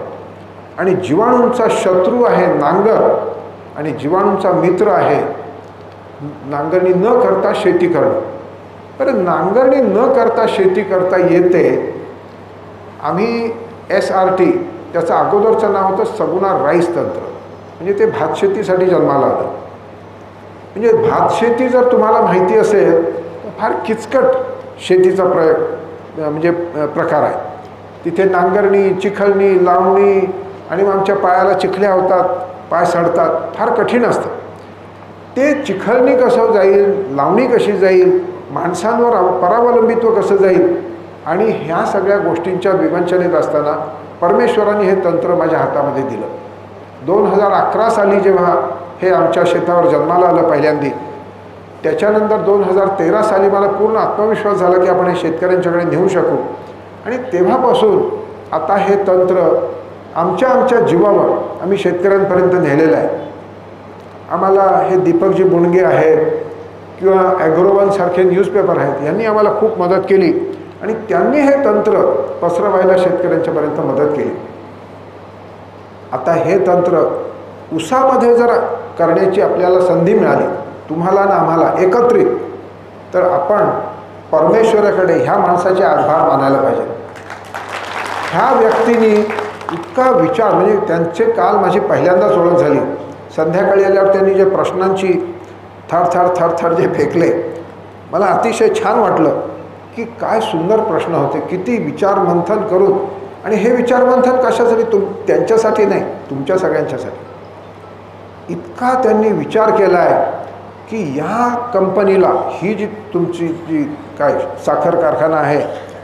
आणि जीवाणूंचा शत्रू आहे नांगर आणि जीवाणूंचा मित्र आहे नांगरणी न करता शेती करणं. बरं, नांगरणी न करता शेती करता येते. आम्ही SRT त्याचं अगोदरचं नाव होतं सगुणा राईस तंत्र, म्हणजे ते भातशेतीसाठी जन्माला आलं. म्हणजे भातशेती जर तुम्हाला माहिती असेल तर फार किचकट शेतीचा म्हणजे प्रकार आहे. तिथे नांगरणी, चिखलणी, लावणी आणि मग आमच्या पायाला चिखल्या होतात, पाय सडतात, फार कठीण असतं. ते चिखलणी कसं जाईल, लावणी कशी जाईल, माणसांवर परावलंबित्व कसं जाईल आणि ह्या सगळ्या गोष्टींच्या विवंचनेत असताना परमेश्वराने हे तंत्र माझ्या हातामध्ये दिलं. 2011 साली जेव्हा हे आमच्या शेतावर जन्माला आलं पहिल्यांदा, त्याच्यानंतर 2013 साली मला पूर्ण आत्मविश्वास झाला की आपण हे शेतकऱ्यांच्याकडे नेऊ शकू. आणि तेव्हापासून आता हे तंत्र आमच्या जीवावर आम्ही शेतकऱ्यांपर्यंत नेलेलं आहे. आम्हाला हे दीपकजी बुणगे आहेत किंवा ॲग्रोवनसारखे न्यूजपेपर आहेत, यांनी आम्हाला खूप मदत केली आणि त्यांनी हे तंत्र पसरवायला शेतकऱ्यांच्यापर्यंत मदत केली. आता हे तंत्र ऊसामध्ये जर करण्याची आपल्याला संधी मिळाली, तुम्हाला ना आम्हाला एकत्रित, तर आपण परमेश्वराकडे ह्या माणसाचे आभार मानायला पाहिजे. ह्या व्यक्तीने इतका विचार, म्हणजे त्यांचे काल माझी पहिल्यांदाच ओळख झाली. संध्याकाळी आल्यावर त्यांनी जे प्रश्नांची थर जे फेकले, मला अतिशय छान वाटलं की काय सुंदर प्रश्न होते, किती विचार मंथन करून. आणि हे विचार मंथन कशासाठी, त्यांच्यासाठी नाही, तुमच्या सगळ्यांच्यासाठी. इतका त्यांनी विचार केला आहे की या कंपनीला, ही जी तुमची जी काय साखर कारखाना आहे,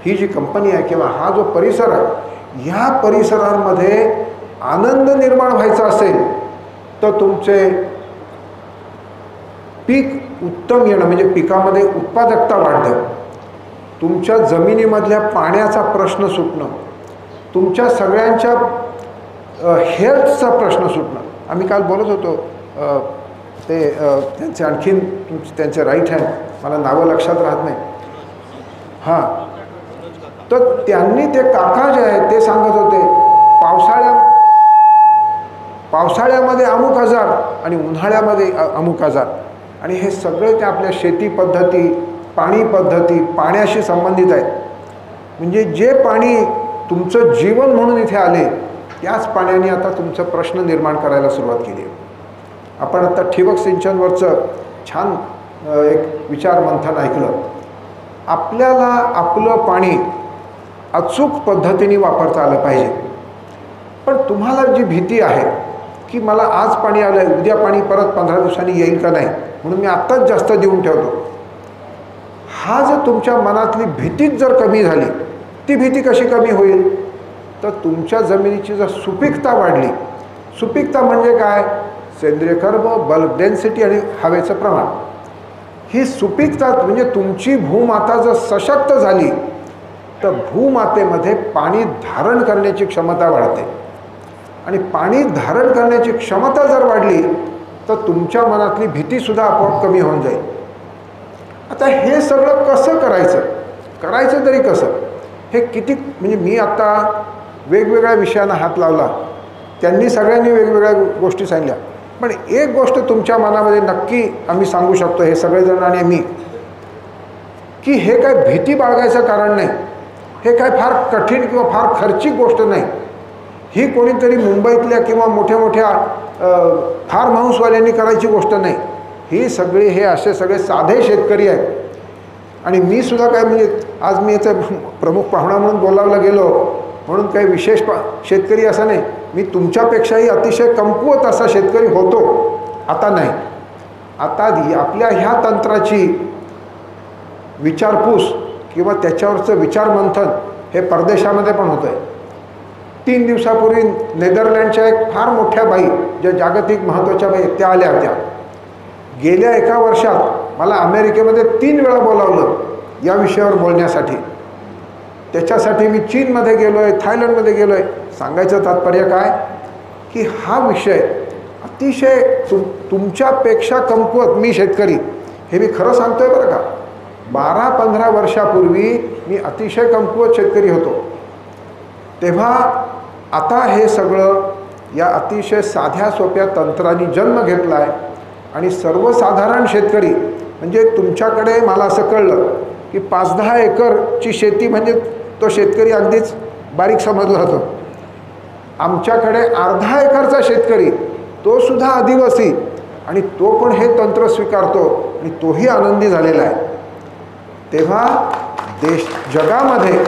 ही जी कंपनी आहे किंवा हा जो परिसर आहे, या परिसरांमध्ये आनंद निर्माण व्हायचा असेल तर तुमचे पीक उत्तम येणं, म्हणजे पिकामध्ये उत्पादकता वाढणं, तुमच्या जमिनीमधल्या पाण्याचा प्रश्न सुटणं, तुमच्या सगळ्यांच्या हेल्थचा प्रश्न सुटणं. आम्ही काल बोलत होतो त्यांचे आणखीन त्यांचे राईट हँड, मला नावं लक्षात राहत नाही, हां, तर त्यांनी ते काका जे आहेत ते सांगत होते पावसाळ्यामध्ये अमुक आजार आणि उन्हाळ्यामध्ये अमुक आजार, आणि हे सगळे ते आपल्या शेती पद्धती, पाणी पद्धती, पाण्याशी संबंधित आहेत. म्हणजे जे पाणी तुमचं जीवन म्हणून इथे आले त्याच पाण्याने आता तुमचा प्रश्न निर्माण करायला सुरुवात केली आहे. आपण आता ठिबक सिंचनवरचं छान एक विचार मंथन ऐकलं. आपल्याला आपलं पाणी अचूक पद्धतीने वापरता आलं पाहिजे. पण तुम्हाला जी भीती आहे की मला आज पाणी आलं, उद्या पाणी परत 15 दिवसांनी येईल का नाही, म्हणून मी आत्ताच जास्त देऊन ठेवतो, हा जर तुमच्या मनातली भीतीच जर कमी झाली, ती भीती कशी कमी होईल, तर तुमच्या जमिनीची जर सुपीकता वाढली. सुपीकता म्हणजे काय? सेंद्रिय कर्ब, बल्क डेन्सिटी आणि हवेचं प्रमाण. ही सुपीकता म्हणजे तुमची भूमाता जर सशक्त झाली तर भूमातेमध्ये पाणी धारण करण्याची क्षमता वाढते, आणि पाणी धारण करण्याची क्षमता जर वाढली तर तुमच्या मनातली भीतीसुद्धा आपोआप कमी होऊन जाईल. आता हे सगळं कसं करायचं तरी कसं, हे किती, म्हणजे मी आता वेगवेगळ्या विषयांना हात लावला, त्यांनी सगळ्यांनी वेगवेगळ्या गोष्टी सांगितल्या, पण एक गोष्ट तुमच्या मनामध्ये नक्की आम्ही सांगू शकतो, हे सगळेजण आणि मी, की हे काय भीती बाळगायचं कारण नाही, हे काय फार कठीण किंवा फार खर्चिक गोष्ट नाही. ही कोणीतरी मुंबईतल्या किंवा मोठ्या मोठ्या फार्म हाऊसवाल्यांनी करायची गोष्ट नाही. ही सगळी हे असे सगळे साधे शेतकरी आहेत. आणि मी सुद्धा काय, म्हणजे आज मी याचा प्रमुख पाहुणा म्हणून बोलावला गेलो म्हणून काही विशेष शेतकरी असा नाही, मी तुमच्यापेक्षाही अतिशय कमकुवत असा शेतकरी होतो, आता नाही. आता आपल्या ह्या तंत्राची विचारपूस किंवा त्याच्यावरचं विचारमंथन हे परदेशामध्ये पण होतं आहे. 3 दिवसापूर्वी नेदरलँडच्या एक फार मोठ्या बाई, ज्या जागतिक महत्त्वाच्या बाई, त्या आल्या होत्या. गेल्या एका वर्षात मला अमेरिकेमध्ये 3 वेळा बोलावलं या विषयावर बोलण्यासाठी. त्याच्यासाठी मी चीनमध्ये गेलो आहे, थायलंडमध्ये गेलो आहे. सांगायचं तात्पर्य काय, की हा विषय अतिशय तुमच्यापेक्षा कमकुवत मी शेतकरी, हे मी खरं सांगतोय बरं का. 12-15 वर्षापूर्वी मी अतिशय कमकुवत शेतकरी होतो. तेव्हा आता हे सगळं या अतिशय साध्या सोप्या तंत्राने जन्म घेतला आहे. आणि सर्वसाधारण शेतकरी, म्हणजे तुमच्याकडे मला असं कळलं की 5-10 एकरची शेती म्हणजे तो शेतकरी अगदीच बारीक समजला जातो. आमच्याकडे अर्धा एकरचा शेतकरी, तो सुद्धा आदिवासी, आणि तो पण हे तंत्र स्वीकारतो आणि तोही आनंदी झालेला आहे. तेव्हा जगामध्ये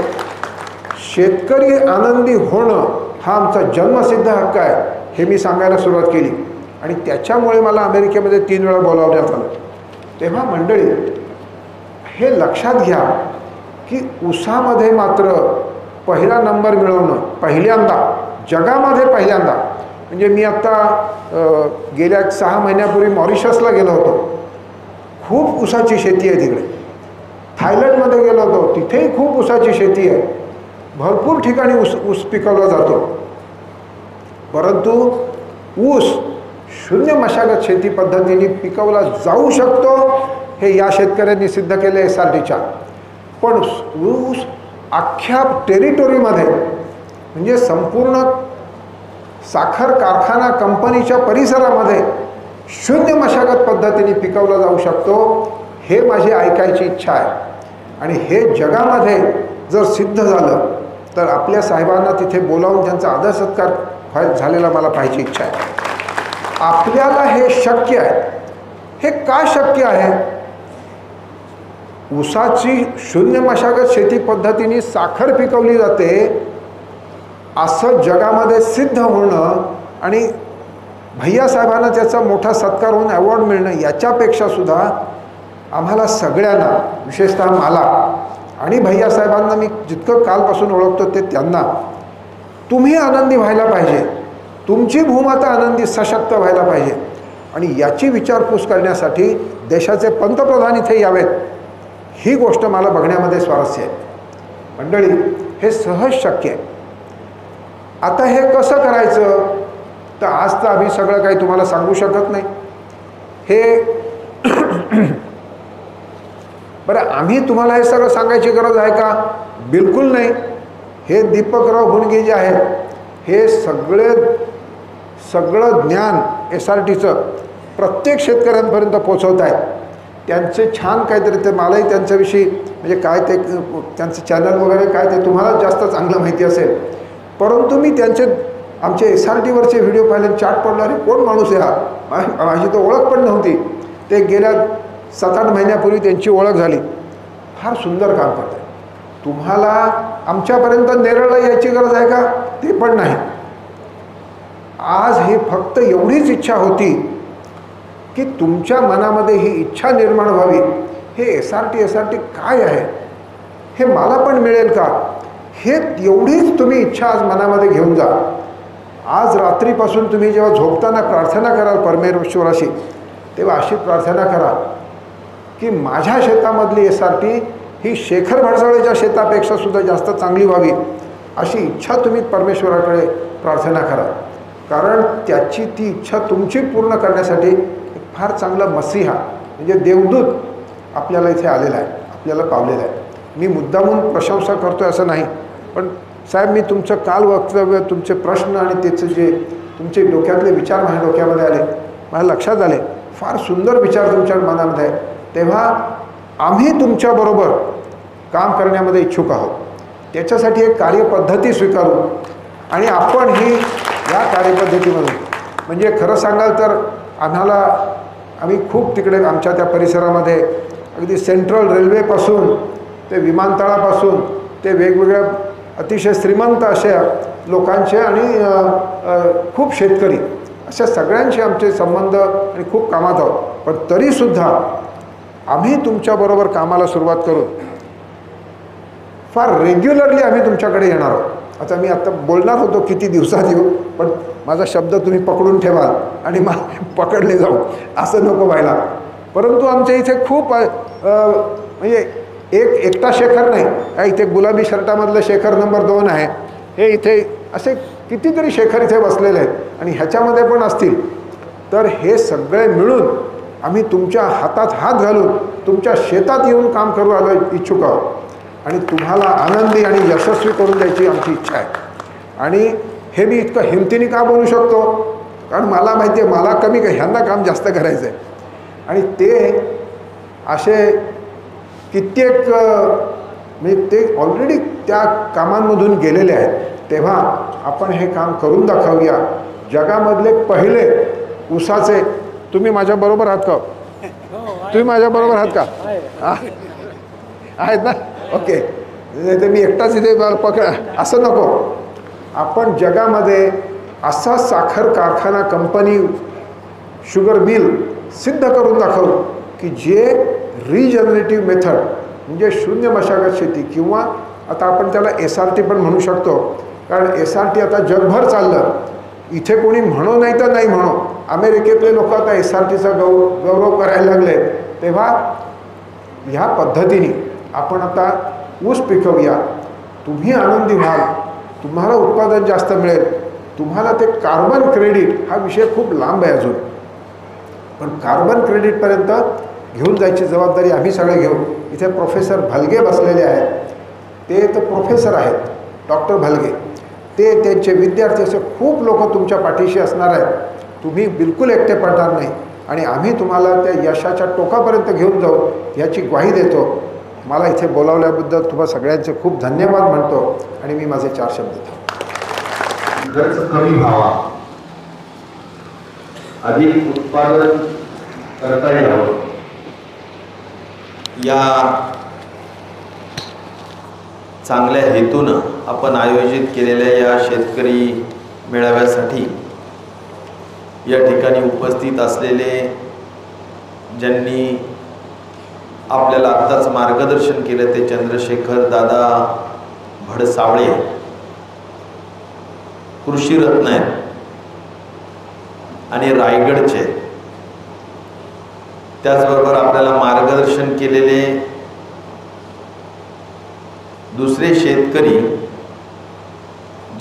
शेतकरी आनंदी होणं हा आमचा जन्मसिद्ध हक्क आहे, हे मी सांगायला सुरुवात केली. आणि त्याच्यामुळे मला अमेरिकेमध्ये 3 वेळा बोलावण्यात आलं. तेव्हा मंडळी, हे लक्षात घ्या की ऊसामध्ये मात्र पहिला नंबर मिळवणं, पहिल्यांदा जगामध्ये पहिल्यांदा, म्हणजे मी आत्ता गेल्या 6 महिन्यापूर्वी मॉरिशसला गेलो होतो. खूप ऊसाची शेती आहे तिकडे. थायलंडमध्ये गेलो होतो, तिथेही खूप ऊसाची शेती आहे. भरपूर ठिकाणी ऊस पिकवला जातो. परंतु ऊस 0 मशागत शेती पद्धतीने पिकवला जाऊ शकतो, हे या शेतकऱ्यांनी सिद्ध केले SRTच्या. पण ऊस अख्ख्या टेरिटोरीमध्ये, म्हणजे संपूर्ण साखर कारखाना कंपनीच्या परिसरामध्ये 0 मशागत पद्धतीने पिकवला जाऊ शकतो, हे माझी ऐकायची इच्छा आहे. आणि हे जगामध्ये जर सिद्ध झालं तर आपल्या साहेबांना तिथे बोलावून त्यांचा आदर सत्कार झालेला मला पाहायची इच्छा आहे. आपल्याला हे शक्य आहे. हे का शक्य आहे? ऊसाची 0 मशागत शेती पद्धतीने साखर पिकवली जाते असं जगामध्ये सिद्ध होणं आणि भैयासाहेबांना त्याचा मोठा सत्कार होऊन अवॉर्ड मिळणं, याच्यापेक्षा सुद्धा आम्हाला सगळ्यांना, विशेषतः मला आणि भैयासाहेबांना मी जितकं कालपासून ओळखतो ते त्यांना, तुम्ही आनंदी व्हायला पाहिजे, तुमची भूमाता आनंदी सशक्त व्हायला पाहिजे. आणि याची विचारपूस करण्यासाठी देशाचे पंतप्रधान इथे यावेत, ही गोष्ट मला बघण्यामध्ये स्वारस्य आहे. मंडळी, हे सहज शक्य आहे. आता हे कसं करायचं, तर आज तर आम्ही सगळं काही तुम्हाला सांगू शकत नाही. हे बरं, आम्ही तुम्हाला हे सगळं सांगायची गरज आहे का? बिलकुल नाही. हे दीपकराव भुणगे जे आहेत, हे सगळं ज्ञान SRTचं प्रत्येक शेतकऱ्यांपर्यंत पोचवत आहेत. त्यांचे छान काहीतरी, ते मलाही त्यांच्याविषयी म्हणजे काय ते त्यांचं चॅनल वगैरे काय ते तुम्हाला जास्त चांगलं माहिती असेल, परंतु मी आमचे SRTवरचे व्हिडिओ पाहिले, चाट पडला, अरे कोण माणूस आहे हा, माझी तर ओळख पण नव्हती. ते गेल्या 7-8 महिन्यापूर्वी त्यांची ओळख झाली. फार सुंदर काम करत आहे. तुम्हाला आमच्यापर्यंत नेरळला यायची गरज आहे का? ते पण नाही. आज ही फक्त एवढीच इच्छा होती की तुमच्या मनामध्ये ही इच्छा निर्माण व्हावी, हे SRT काय आहे, हे मला पण मिळेल का, हे एवढीच तुम्ही इच्छा आज मनामध्ये घेऊन जा. आज रात्रीपासून तुम्ही जेव्हा झोपताना प्रार्थना कराल परमेश्वराशी, तेव्हा अशी प्रार्थना करा की माझ्या शेतामधली SRT ही शेखर भडसाळेच्या शेतापेक्षा सुद्धा जास्त चांगली व्हावी, अशी इच्छा तुम्ही परमेश्वराकडे प्रार्थना करा. कारण त्याची ती इच्छा तुमची पूर्ण करण्यासाठी एक फार चांगला मसीहा म्हणजे देवदूत आपल्याला इथे आलेला आहे, आपल्याला पावलेला आहे. मी मुद्दामून प्रशंसा करतो आहे असं नाही, पण साहेब मी तुमचं काल वक्तव्य, तुमचे प्रश्न आणि त्याचं जे तुमचे डोक्यातले विचार माझ्या डोक्यामध्ये आले, माझ्या लक्षात आले, फार सुंदर विचार तुमच्या मनामध्ये आहे. तेव्हा आम्ही तुमच्याबरोबर काम करण्यामध्ये इच्छुक आहोत. त्याच्यासाठी एक कार्यपद्धती स्वीकारू आणि आपण ही या कार्यपद्धतीमधून म्हणजे खरं सांगाल तर आम्ही खूप तिकडे आमच्या त्या परिसरामध्ये अगदी सेंट्रल रेल्वेपासून ते विमानतळापासून ते वेगवेगळ्या अतिशय श्रीमंत अशा लोकांचे आणि खूप शेतकरी अशा सगळ्यांशी आमचे संबंध आणि खूप कामात आहोत. पण तरीसुद्धा आम्ही तुमच्याबरोबर कामाला सुरुवात करू, फार रेग्युलरली आम्ही तुमच्याकडे येणार आहोत. आता मी आता बोलणार होतो किती दिवसात येऊ, पण माझा शब्द तुम्ही पकडून ठेवाल आणि मला पकडले जाऊ असं नको व्हायला. परंतु आमच्या इथे खूप म्हणजे एकटा शेखर नाही, इथे गुलाबी शर्टामधलं शेखर नंबर 2 आहे, हे इथे असे कितीतरी शेखर इथे बसलेले आहेत आणि ह्याच्यामध्ये पण असतील. तर हे सगळे मिळून आम्ही तुमच्या हातात हात घालून तुमच्या शेतात येऊन काम करू इच्छुक आहोत आणि तुम्हाला आनंदी आणि यशस्वी करून द्यायची आमची इच्छा आहे. आणि हे मी इतकं हिमतीने का बोलू शकतो, कारण मला माहिती आहे मला कमी का ह्यांना काम जास्त करायचं आहे आणि ते असे कित्येक म्हणजे ते ऑलरेडी त्या कामांमधून गेलेले आहेत. तेव्हा आपण हे काम करून दाखवूया. जगामधले पहिले ऊसाचे, तुम्ही माझ्याबरोबर आहात का? तुम्ही माझ्याबरोबर आहात का? आहेत ना? ओके. नाही तर मी एकटाच इथे पकड असं नको. आपण जगामध्ये असा साखर कारखाना, कंपनी, शुगर मिल सिद्ध करून दाखवू की जे रिजनरेटिव्ह मेथड म्हणजे शून्य मशागत शेती किंवा आता आपण त्याला SRT पण म्हणू शकतो, कारण SRT आता जगभर चाललं. इथे कोणी म्हणो नाही तर नाही म्हणो, अमेरिकेतले लोक आता SRTचा गौरव करायला लागले. तेव्हा ह्या पद्धतीने आपण आता ऊस पिकवूया. तुम्ही आनंदी व्हाल, तुम्हाला उत्पादन जास्त मिळेल, तुम्हाला ते कार्बन क्रेडिट हा विषय खूप लांब आहे अजून, पण कार्बन क्रेडिटपर्यंत घेऊन जायची जबाबदारी आम्ही सगळे घेऊ. इथे प्रोफेसर भलगे बसलेले आहेत, ते तर प्रोफेसर आहेत, डॉक्टर भलगे, ते त्यांचे विद्यार्थी, असे खूप लोक तुमच्या पाठीशी असणार आहेत. तुम्ही बिलकुल एकटे पडणार नाही आणि आम्ही तुम्हाला त्या यशाच्या टोकापर्यंत घेऊन जाऊ याची ग्वाही देतो. मला इथे बोलावल्याबद्दल तुम्हाला सगळ्यांचे खूप धन्यवाद म्हणतो आणि मी माझे 4 शब्द देतो. खर्च कमी व्हावा, अधिक उत्पादन करता यावं, या चांगल्या हेतूनं आपण आयोजित केलेल्या या शेतकरी मेळाव्यासाठी या ठिकाणी उपस्थित असलेले, ज्यांनी आपल्याला आत्ताच मार्गदर्शन केलं, ते चंद्रशेखर दादा भडसावळे कृषीरत्न आहेत आणि रायगडचे. त्याचबरोबर आपल्याला मार्गदर्शन केलेले दुसरे शेतकरी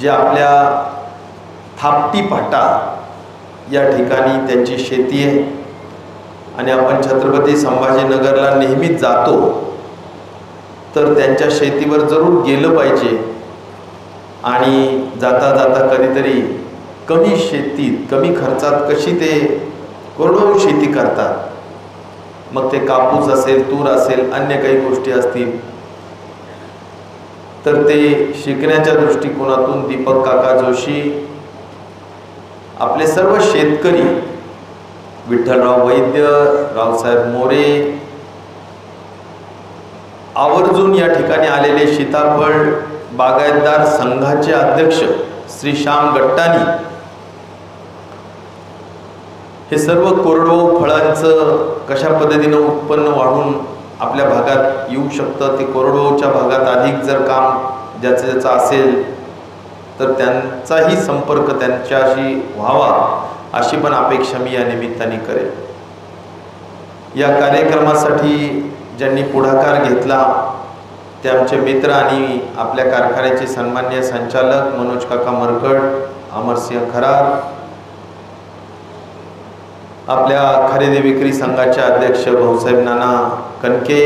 जे आपल्या थापटी फाटा या ठिकाणी त्यांची शेती आहे आणि आपण छत्रपती संभाजीनगरला नेहमीच जातो, तर त्यांच्या शेतीवर जरूर गेलं पाहिजे आणि जाता जाता कधीतरी कमी शेतीत कमी खर्चात कशी ते कोरडवाहू शेती करतात, मग ते कापूस असेल, तूर असेल, अन्य काही गोष्टी असतील, तर ते शिकण्याच्या दृष्टिकोनातून दीपक काका जोशी, आपले सर्व शेतकरी, विठ्ठलराव वैद्य, रावसाहेब मोरे, आवर्जून या ठिकाणी आलेले सीताफळ बागायतदार संघाचे अध्यक्ष श्री श्याम गट्टानी, हे सर्व कोरडवाहू फळांचं कशा पद्धतीनं उत्पन्न वाढून आपल्या भागात येऊ शकतं, ते कोरडवाहूच्या भागात अधिक जर काम ज्याचं असेल तर त्यांचाही संपर्क त्यांच्याशी व्हावा अशी पण अपेक्षा मी या निमित्ताने करेन. या कार्यक्रमासाठी ज्यांनी पुढाकार घेतला ते आमचे मित्र आणि आपल्या कारखान्याचे सन्माननीय संचालक मनोज काका मरकड, अमरसिंह खरार, आपल्या खरेदी विक्री संघाचे अध्यक्ष भाऊसाहेब नाना कनके,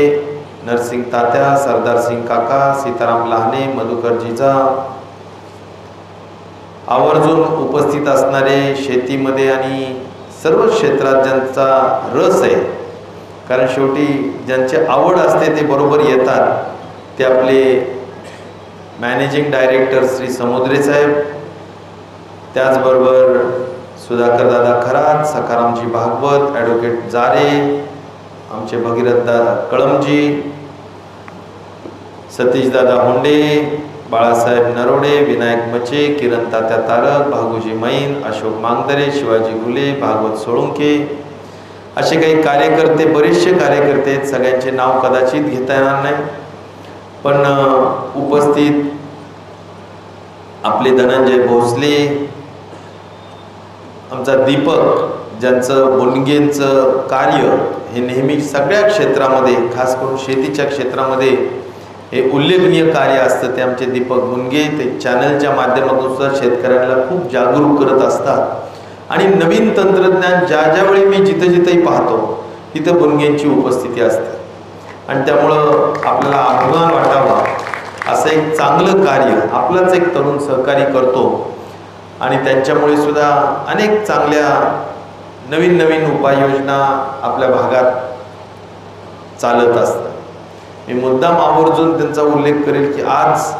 नरसिंग तात्या, सरदार सिंग काका, सीताराम लहाने, मधुकर जिजा, आवर्जून उपस्थित असणारे शेतीमध्ये आणि सर्व क्षेत्रात ज्यांचा रस आहे, कारण शेवटी ज्यांची आवड असते ते बरोबर येतात, ते आपले मॅनेजिंग डायरेक्टर श्री समुद्रे साहेब, त्याचबरोबर सुधाकर दादा खरात, सखारामजी भागवत, ॲडव्होकेट जारे, आमचे भगीरथदा कळमजी, सतीशदादा होंडे, बाळासाहेब नरोडे, विनायक मचे, किरण तात्या तारक, भागोजी मैन, अशोक मांगदरे, शिवाजी गुले, भागवत सोळुंके, असे काही कार्यकर्ते, बरेचसे कार्यकर्ते आहेत. सगळ्यांचे नाव कदाचित घेता येणार नाही, पण उपस्थित आपले धनंजय भोसले, आमचा दीपक, ज्यांचं बुनगेंचं कार्य हे नेहमी सगळ्या क्षेत्रामध्ये, खास करून शेतीच्या क्षेत्रामध्ये हे उल्लेखनीय कार्य असतं, ते आमचे दीपक बुनगे, ते चॅनलच्या माध्यमातून सुद्धा शेतकऱ्यांना खूप जागरूक करत असतात आणि नवीन तंत्रज्ञान ज्यावेळी मी जिथं जिथंही पाहतो तिथं बुनगेंची उपस्थिती असते आणि त्यामुळं आपल्याला अभिमान वाटावा असं एक चांगलं कार्य आपलाच एक तरुण सहकारी करतो आणि त्यांच्यामुळे सुद्धा अनेक चांगल्या नवीन नवीन उपाययोजना आपल्या भागात चालत असतात. मी मुद्दाम आवर्जून त्यांचा उल्लेख करेल की आज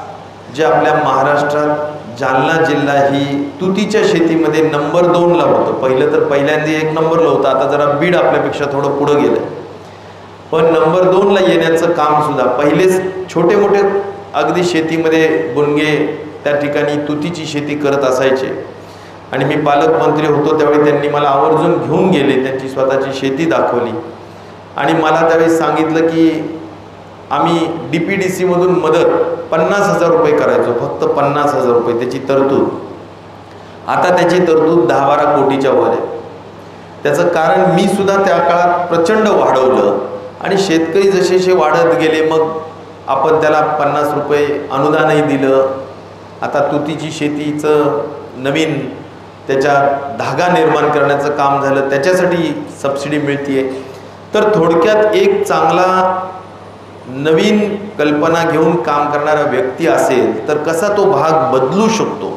जे आपल्या महाराष्ट्रात जालना जिल्हा ही तुतीच्या शेतीमध्ये नंबर 2ला होतं. पहिलं तर पहिल्यांदा 1 नंबरला होतं, आता जरा बीड आपल्यापेक्षा थोडं पुढं गेलं, पण नंबर 2ला येण्याचं काम सुद्धा पहिलेच छोटे मोठे अगदी शेतीमध्ये बुनगे त्या ठिकाणी तुतीची शेती करत असायचे आणि मी पालकमंत्री होतो त्यावेळी त्यांनी मला आवर्जून घेऊन गेले, त्यांची स्वतःची शेती दाखवली आणि मला त्यावेळी सांगितलं की आम्ही DPDC मधून मदत 50,000 रुपये करायचो, फक्त 50,000 रुपये त्याची तरतूद. आता त्याची तरतूद 10-12 कोटीच्या वर आहे. त्याचं कारण मी सुद्धा त्या काळात प्रचंड वाढवलं आणि शेतकरी जसे वाढत गेले मग आपण त्याला 50 रुपये अनुदानही दिलं. आता तुतीची शेतीचं नवीन त्याच्यात धागा निर्माण करण्याचं काम झालं, त्याच्यासाठी सबसिडी मिळते. तर थोडक्यात एक चांगला नवीन कल्पना घेऊन काम करणारा व्यक्ती असेल तर कसा तो भाग बदलू शकतो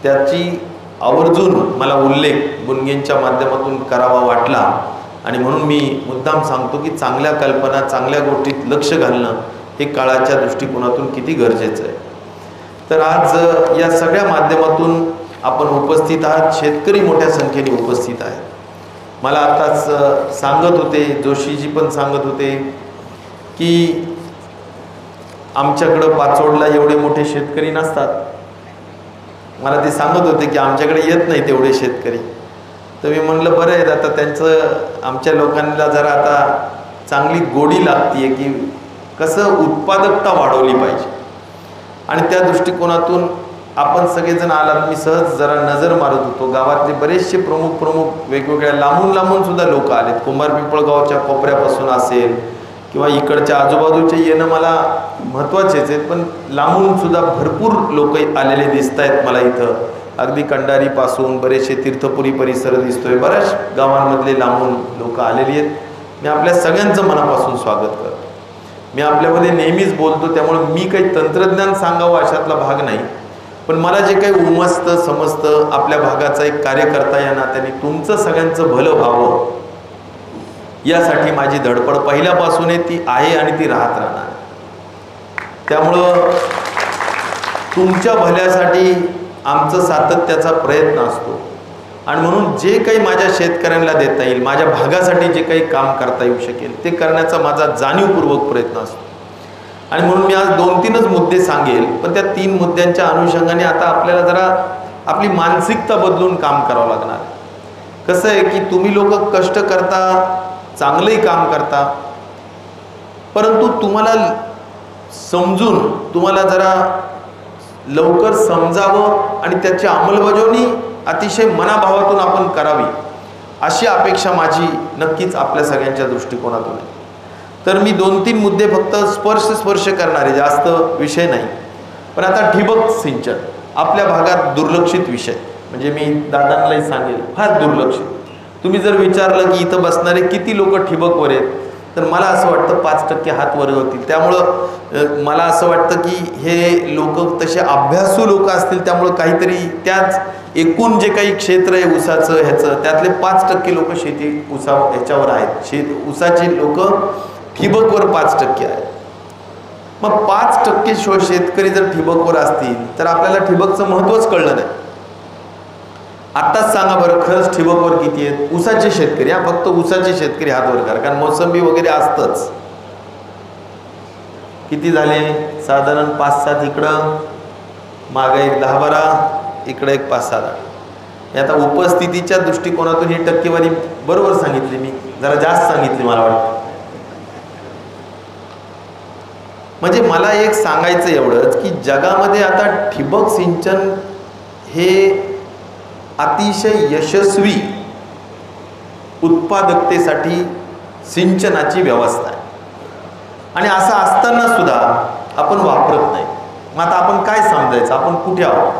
त्याची आवर्जून मला उल्लेख बुनगेंच्या माध्यमातून करावा वाटला आणि म्हणून मी मुद्दाम सांगतो की चांगल्या कल्पना, चांगल्या गोष्टीत लक्ष घालणं हे काळाच्या दृष्टिकोनातून किती गरजेचं आहे. तर आज या सगळ्या माध्यमातून आपण उपस्थित आहात, शेतकरी मोठ्या संख्येने उपस्थित आहेत. मला आताच सांगत होते, जोशीजी पण सांगत होते की आमच्याकडं पाचोडला एवढे मोठे शेतकरी नसतात. मला ते सांगत होते की आमच्याकडे येत नाही तेवढे शेतकरी. तर मी म्हणलं बरं आहे, आता त्यांचं आमच्या लोकांना जरा आता चांगली गोडी लागते की कसं उत्पादकता वाढवली पाहिजे आणि त्या दृष्टिकोनातून आपण सगळेजण आलात. मी सहज जरा नजर मारत होतो, गावातले बरेचसे प्रमुख वेगवेगळ्या लांबून सुद्धा लोक आलेत. कुंभार पिंपळगावच्या कोपऱ्यापासून असेल किंवा इकडच्या आजूबाजूचे येणं मला महत्त्वाचेच आहेत, पण लांबून सुद्धा भरपूर लोक आलेले दिसत आहेत मला इथं. अगदी कंडारीपासून बरेचसे तीर्थपुरी परिसर दिसतोय, बऱ्याच गावांमधले लांबून लोक आलेली आहेत. मी आपल्या सगळ्यांचं मनापासून स्वागत करतो. मी आपल्यामध्ये नेहमीच बोलतो, त्यामुळे मी काही तंत्रज्ञान सांगावं अशातला भाग नाही, पण मला जे काही उमजतं समजतं आपल्या भागाचा एक कार्यकर्ता या नात्याने तुमचं सगळ्यांचं भलं व्हावं यासाठी माझी धडपड पहिल्यापासून ती आहे आणि ती राहत राहणार. त्यामुळं तुमच्या भल्यासाठी आमचं सातत्याचा प्रयत्न असतो आणि म्हणून जे काही माझ्या शेतकऱ्यांना देता येईल, माझ्या भागासाठी जे काही काम करता येऊ शकेल ते करण्याचा माझा जाणीवपूर्वक प्रयत्न असतो. आणि म्हणून मी आज 2-3च मुद्दे सांगेल, पण त्या 3 मुद्द्यांच्या अनुषंगाने आता आपल्याला जरा आपली मानसिकता बदलून काम करावं लागणार. कसं आहे की तुम्ही लोक कष्ट करता, चांगलंही काम करता, परंतु तुम्हाला समजून तुम्हाला जरा लवकर समजावं आणि त्याची अंमलबजावणी अतिशय मनाभावातून आपण करावी अशी अपेक्षा माझी नक्कीच आपल्या सगळ्यांच्या दृष्टिकोनातून आहे. तर मी 2-3 मुद्दे फक्त स्पर्श करणारे, जास्त विषय नाही. पण आता ठिबक सिंचन आपल्या भागात दुर्लक्षित विषय, म्हणजे मी दादांनाही सांगेल फार दुर्लक्षित. तुम्ही जर विचारलं की इथं बसणारे किती लोक ठिबकवर आहेत, तर मला असं वाटतं 5% हात वर होतील. त्यामुळं मला असं वाटतं की हे लोक तसे अभ्यासू लोक असतील, त्यामुळं काहीतरी त्याच एकूण जे काही क्षेत्र आहे ऊसाचं ह्याचं त्यातले 5% लोक शेती ह्याच्यावर आहेत. ऊसाचे लोक ठिबकवर 5% आहेत. मग 5% शेतकरी जर ठिबकवर असतील तर आपल्याला ठिबकचं महत्त्वच कळलं नाही. आत्ताच सांगा बरं, खरंच ठिबकवर किती आहेत ऊसाचे शेतकरी? फक्त ऊसाचे शेतकरी हात वर करा, कारण मोसंबी वगैरे असतंच. किती झाले? साधारण 5-7 इकडं, मागं एक 10-12, इकडं एक 5-6. आता उपस्थितीच्या दृष्टिकोनातून ही टक्केवारी बरोबर सांगितली, मी जरा जास्त सांगितली मला वाटतं. म्हणजे मला एक सांगायचं एवढंच की जगामध्ये आता ठिबक सिंचन हे अतिशय यशस्वी उत्पादकतेसाठी सिंचनाची व्यवस्था आहे आणि असं असताना सुद्धा आपण वापरत नाही. मग आता आपण काय समजायचं, आपण कुठे आहोत?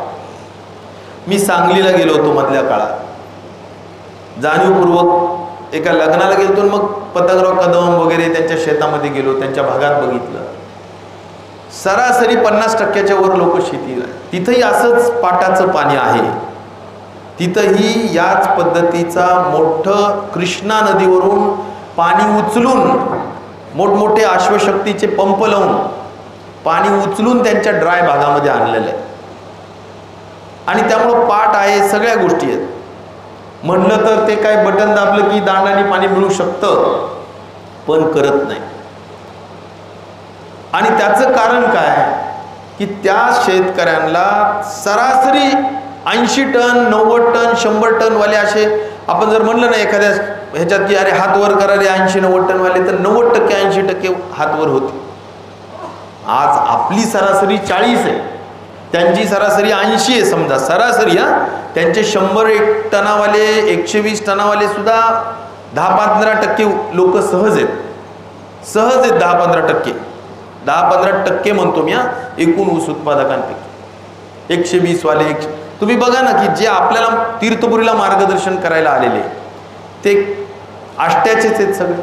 मी सांगलीला गेलो होतो मधल्या काळात, जाणीवपूर्वक एका लग्नाला गेलो होतो, मग पतंगराव कदम वगैरे त्यांच्या शेतामध्ये गेलो, त्यांच्या भागात बघितलं. सरासरी 50%च्या वर लोक शेतीला. तिथंही असंच पाटाचं पाणी आहे, तिथंही याच पद्धतीचा मोठं कृष्णा नदीवरून पाणी उचलून मोठमोठे अश्वशक्तीचे पंप लावून पाणी उचलून त्यांच्या ड्राय भागामध्ये आणलेलं आहे. आणि त्यामुळं पाट आहे, सगळ्या गोष्टी आहेत. म्हणलं तर ते काय बटन दाबलं की दांडाने पाणी मिळू शकतं, पण करत नाही. आणि त्याचं कारण काय की त्या शेतकऱ्यांना सरासरी 80 टन 90 टन 100 टन वाले असे, आपण जर म्हणलं ना एखाद्या ह्याच्यात की अरे हात वर करा रे 80-90 टन वाले, तर 90% 80% हात वर होते. आज आपली सरासरी 40 आहे, त्यांची सरासरी 80 आहे समजा, सरासरी. त्यांचे 100 टनावाले 120 टनावाले सुद्धा 10-15% लोक सहज आहेत. 10-15% म्हणतो मी एकूण ऊस उत्पादकांपैकी. 120 वाले तुम्ही बघा ना की जे आपल्याला तीर्थपुरीला मार्गदर्शन करायला आलेले ते आष्ट्याचेच आहेत सगळे.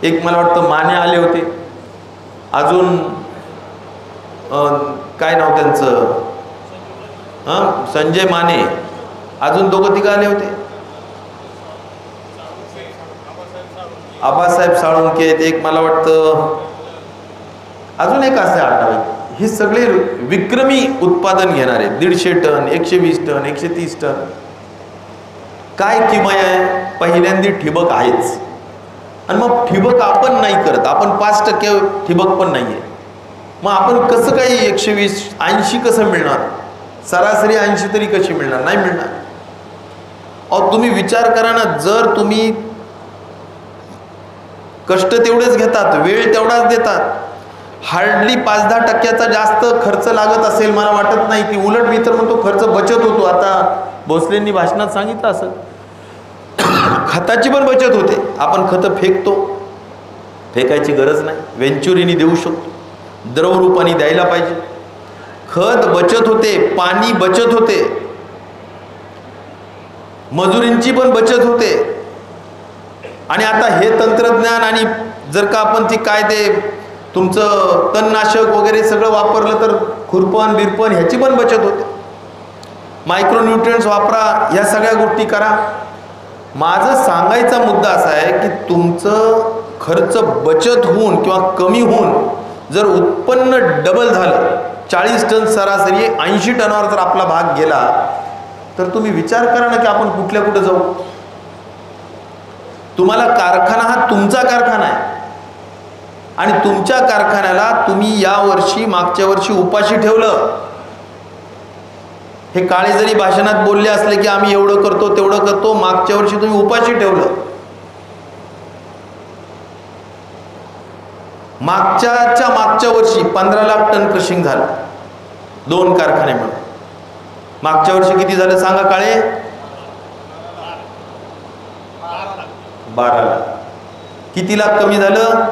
एक मला वाटतं माने आले होते, अजून काय नाव त्यांचं, संजय माने, अजून 2-3 आले होते. आबासाहेब साळुंके, एक मला वाटतं अजून एक असे आठवले. हे सगळे विक्रमी उत्पादन घेणारे, 150 टन 120 टन 130 टन. काय किमया आहे? पहिल्यांदा ठिबक आहेच, आणि मग ठिबक आपण नाही करत, आपण 5% ठिबक पण नाही आहे. मग आपण कसं काही 120 80 कसं मिळणार? सरासरी 80 तरी कशी मिळणार? नाही मिळणार. अहो तुम्ही विचार करा ना, जर तुम्ही कष्ट तेवढेच घेतात, वेळ तेवढाच देतात, हार्डली 5-10% जास्त खर्च लागत असेल मला वाटत नाही की, उलट मी तर म्हणतो खर्च बचत होतो. आता भोसलेंनी भाषणात सांगितलं असं, खताची पण बचत होते. आपण खतं फेकतो, फेकायची गरज नाही, वेंचुरीने देऊ शकतो, द्रवरूपाने द्यायला पाहिजे. खत बचत होते, पाणी बचत होते, मजुरींची पण बचत होते. आणि आता हे तंत्रज्ञान आणि जर का आपण ती काय ते तुमचं तणनाशक वगैरे सगळं वापरलं तर खुरपण बिरपण ह्याची पण बचत होते. मायक्रोन्यूट्रिएंट्स वापरा, ह्या सगळ्या गोष्टी करा. माझं सांगायचा मुद्दा असा आहे की तुमचं खर्च बचत होऊन किंवा कमी होऊन जर उत्पन्न डबल झालं, 40 टन सरासरी 80 टनावर जर आपला भाग गेला, तर तुम्ही विचार करा ना की आपण कुठे जाऊ. तुम्हाला कारखाना हा तुमचा कारखाना आहे आणि तुमच्या कारखान्याला तुम्ही या वर्षी मागच्या वर्षी उपाशी ठेवलं. हे काळे जरी भाषणात बोलले असले की आम्ही एवढं करतो तेवढं करतो, मागच्या वर्षी तुम्ही उपाशी ठेवलं. मागच्या वर्षी 15 लाख टन क्रशिंग झालं 2 कारखाने मिळून. मागच्या वर्षी किती झालं सांगा काळे? 12 लाख. किती लाख कमी झालं?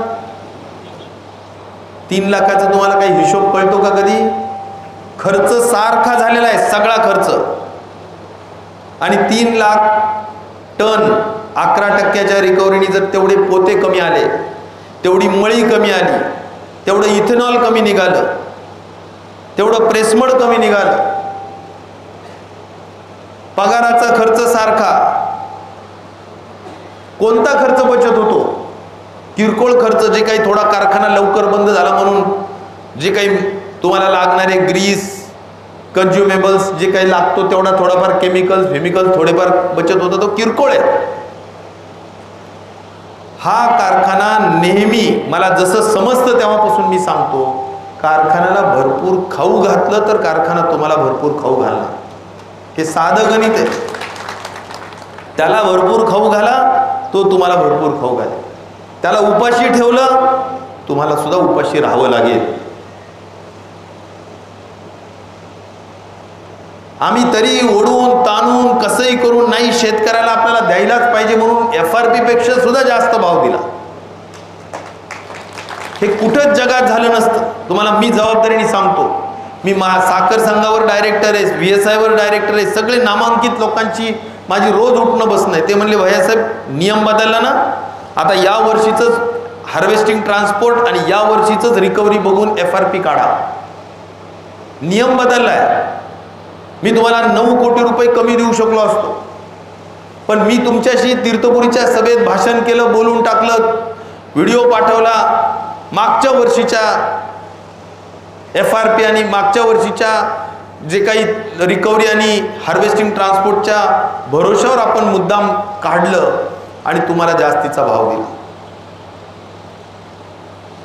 3 लाखाचा तुम्हाला काही हिशोब कळतो का कधी? खर्च सारखा झालेला आहे सगळा खर्च. आणि 3 लाख टन 11% रिकव्हरीने जर तेवढे पोते कमी आले, तेवढी मळी कमी आली, तेवढं इथेनॉल कमी निघालं, तेवढं प्रेसमड कमी निघालं, पगाराचा खर्च सारखा, कोणता खर्च बचत होतो? किरकोळ खर्च, जे काही थोडा कारखाना लवकर बंद झाला म्हणून जे काही तुम्हाला लागणारे ग्रीस कन्झ्युमेबल्स जे काही लागतो तेवढा थोडाफार केमिकल्स थोडेफार बचत होतं, तो किरकोळ आहे. हा कारखाना नेहमी मला जसं समजतं तेव्हापासून मी सांगतो, कारखान्याला भरपूर खाऊ घातलं तर कारखाना तुम्हाला भरपूर खाऊ घालणार. हे साधं गणित आहे. त्याला भरपूर खाऊ घाला, तो तुम्हाला भरपूर खाऊ घालेल. त्याला उपाशी ठेवलं, तुम्हाला सुद्धा उपाशी राहावं लागेल. आम्ही तरी ओढून ताणून कसंही करून नाही, शेतकऱ्याला आपल्याला द्यायलाच पाहिजे म्हणून FRP पेक्षा सुद्धा जास्त भाव दिला. हे कुठंच जगात झालं नसतं. तुम्हाला मी जबाबदारीने सांगतो. मी साखर संघावर डायरेक्टर आहे, VSI वर डायरेक्टर आहे, सगळे नामांकित लोकांची माझी रोज उठणं बसणं आहे. ते म्हणले भैयासाहेब नियम बदलला ना, आता या वर्षीच हार्वेस्टिंग ट्रान्सपोर्ट आणि या वर्षीच रिकव्हरी बघून FRP काढा. नियम बदललाय. मी तुम्हाला 9 कोटी रुपये कमी देऊ शकलो असतो, पण मी तुमच्याशी तीर्थपुरीच्या सभेत भाषण केलं, बोलून टाकलं, व्हिडिओ पाठवला. मागच्या वर्षीच्या FRP आणि मागच्या वर्षीच्या जे काही रिकव्हरी आणि हार्वेस्टिंग ट्रान्सपोर्टच्या भरोशावर आपण मुद्दाम काढलं आणि तुम्हाला जास्तीचा भाव दिला.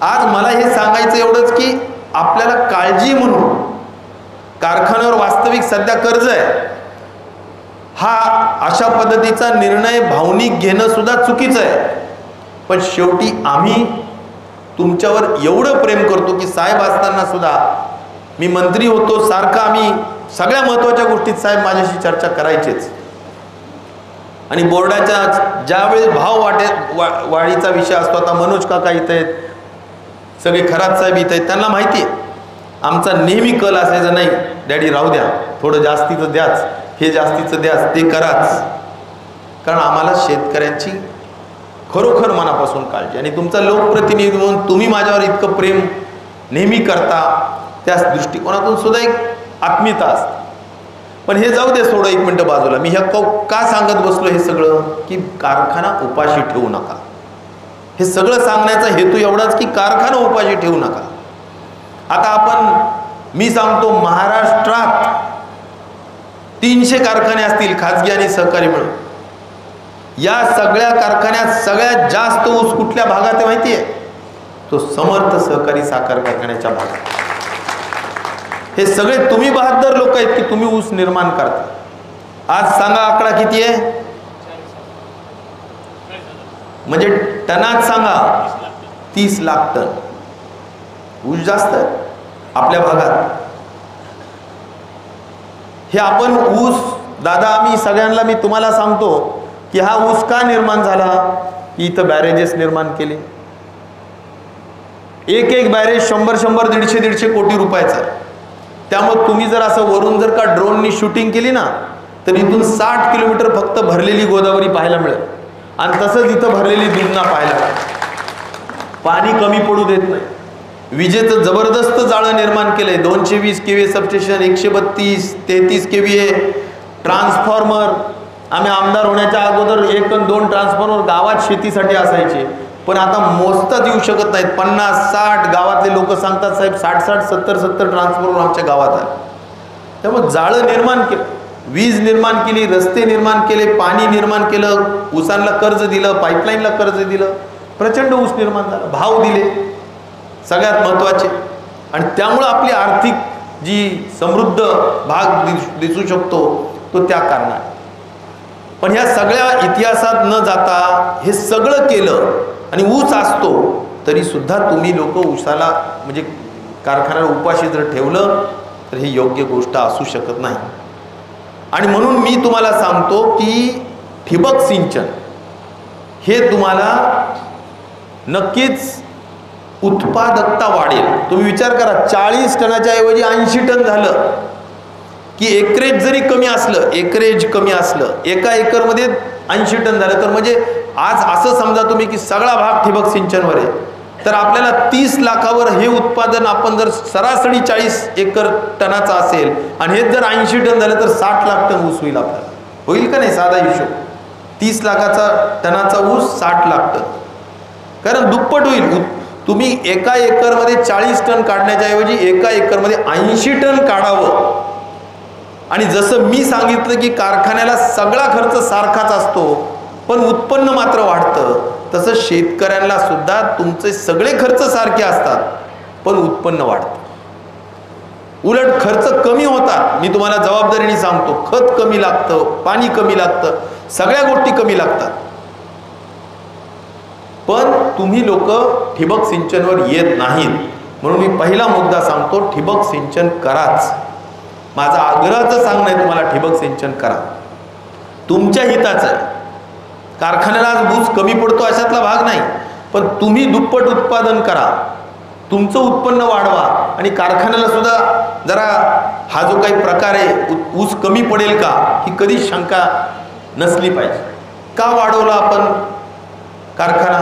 आज मला हे सांगायचं एवढंच की आपल्याला काळजी म्हणून कारखान्यावर वास्तविक सध्या कर्ज आहे, हा अशा पद्धतीचा निर्णय भावनिक घेणं सुद्धा चुकीचं आहे. पण शेवटी आम्ही तुमच्यावर एवढं प्रेम करतो की साहेब असताना सुद्धा मी मंत्री होतो, सारखं आम्ही सगळ्या महत्त्वाच्या गोष्टीत साहेब माझ्याशी चर्चा करायचेच. आणि बोर्डाच्या ज्यावेळेस भाव वाढीचा विषय असतो, आता मनोज काका इथं आहेत, सगळे खरात साहेब इथं आहेत, त्यांना माहिती आहे आमचा नेहमी कल असायचा, नाही डॅडी राहू द्या, थोडं जास्तीचं द्याच, हे जास्तीचं द्याच, ते कराच. कारण आम्हाला शेतकऱ्यांची खरोखर मनापासून काळजी, आणि तुमचा लोकप्रतिनिधी म्हणून तुम्ही माझ्यावर इतकं प्रेम नेहमी करता, त्या दृष्टिकोनातून सुद्धा एक आत्मीयता असते. पण हे जाऊ दे, सोडं 1 मिनटं बाजूला. मी ह्या का सांगत बसलो हे सगळं, की कारखाना उपाशी ठेवू नका. हे सगळं सांगण्याचा हेतू एवढाच की कारखाना उपाशी ठेवू नका. आता मी सांगतो, महाराष्ट्रात 300 कारखाने असतील खाजगी आणि सहकारी मिळून. या सगळ्या कारखान्यात सगळ्यात जास्त ऊस कुठल्या भागात आहे माहिती आहे? तो समर्थ सहकारी साखर कारखान्याच्या भागात. हे सगळे तुम्ही बहादर लोक आहेत की तुम्ही ऊस निर्माण करता. आज सांगा आकडा किती आहे, म्हणजे टनात सांगा. 30 लाख टन ऊस जास्त आहे आपल्या भागात. हे आपण ऊस दादा, आम्ही सगळ्यांना, मी तुम्हाला सांगतो की हा ऊस का निर्माण झाला, की इथं बॅरेजेस निर्माण केले, एक बॅरेज 100 150 कोटी रुपयाचा. त्यामुळे तुम्ही जर असं वरून जर का ड्रोननी शूटिंग केली ना तर इथून 60 किलोमीटर फक्त भरलेली गोदावरी पाहायला मिळेल. आणि तसंच इथं भरलेली दुधना पाहायला मिळेल. पाणी कमी पडू देत नाही. विजेचं जबरदस्त जाळं निर्माण केलंय. 220 KVA सबस्टेशन, 132 33 KVA ट्रान्सफॉर्मर. आम्ही आमदार होण्याच्या अगोदर 1 आणि 2 ट्रान्सफॉर्मर गावात शेतीसाठी असायचे, पण आता मोजताच येऊ शकत नाहीत. 50-60 गावातले लोक सांगतात साहेब 60-60 70-70 ट्रान्सफॉर्मर आमच्या गावात आहे. त्यामुळे जाळं निर्माण केलं, वीज निर्माण केली, रस्ते निर्माण केले, पाणी निर्माण केलं, ऊसांना कर्ज दिलं, पाईपलाईनला कर्ज दिलं, प्रचंड ऊस निर्माण झाला, भाव दिले सगळ्यात महत्त्वाचे. आणि त्यामुळं आपली आर्थिक जी समृद्ध भाग दिसू शकतो तो त्या कारणाने. पण ह्या सगळ्या इतिहासात न जाता हे सगळं केलं आणि ऊस असतो तरी सुद्धा तुम्ही लोक ऊसाला म्हणजे कारखान्याला उपाशी जर ठेवलं तर ही योग्य गोष्ट असू शकत नाही. आणि म्हणून मी तुम्हाला सांगतो की ठिबक सिंचन हे तुम्हाला नक्कीच उत्पादकता वाढेल. तुम्ही विचार करा 40 टनाच्या ऐवजी 80 टन झालं की एकरेज जरी कमी असलं, एका एकरमध्ये 80 टन झालं तर म्हणजे आज असं समजा तुम्ही की सगळा भाग ठिबक सिंचनवर आहे तर आपल्याला 30 लाखावर हे उत्पादन आपण जर सरासरी 40 एकर टनाचा असेल आणि हे जर 80 टन झालं तर 60 लाख टन ऊस होईल आपल्याला. होईल का नाही साधा हिशोब? 30 लाखाचा टनाचा ऊस 60 लाख टन, कारण दुप्पट होईल. तुम्ही एका एकरमध्ये 40 टन काढण्याच्या ऐवजी एका एकरमध्ये 80 टन काढावं. आणि जसं मी सांगितलं की कारखान्याला सगळा खर्च सारखाच असतो पण उत्पन्न मात्र वाढतं, तसं शेतकऱ्यांना सुद्धा तुमचे सगळे खर्च सारखे असतात पण उत्पन्न वाढतं. उलट खर्च कमी होतात. मी तुम्हाला जबाबदारीने सांगतो, खत कमी लागतं, पाणी कमी लागतं, सगळ्या गोष्टी कमी लागतात. पण तुम्ही लोक ठिबक सिंचनवर येत नाहीत. म्हणून मी पहिला मुद्दा सांगतो, ठिबक सिंचन कराच. माझा आग्रहाचं सांगणं आहे तुम्हाला, ठिबक सिंचन करा, तुमच्या हिताचं आहे. कारखान्याला आज ऊस कमी पडतो अशातला भाग नाही, पण तुम्ही दुप्पट उत्पादन करा, तुमचं उत्पन्न वाढवा आणि कारखान्याला सुद्धा जरा हा जो काही प्रकार आहे ऊस कमी पडेल का ही कधीच शंका नसली पाहिजे. का वाढवला आपण कारखाना?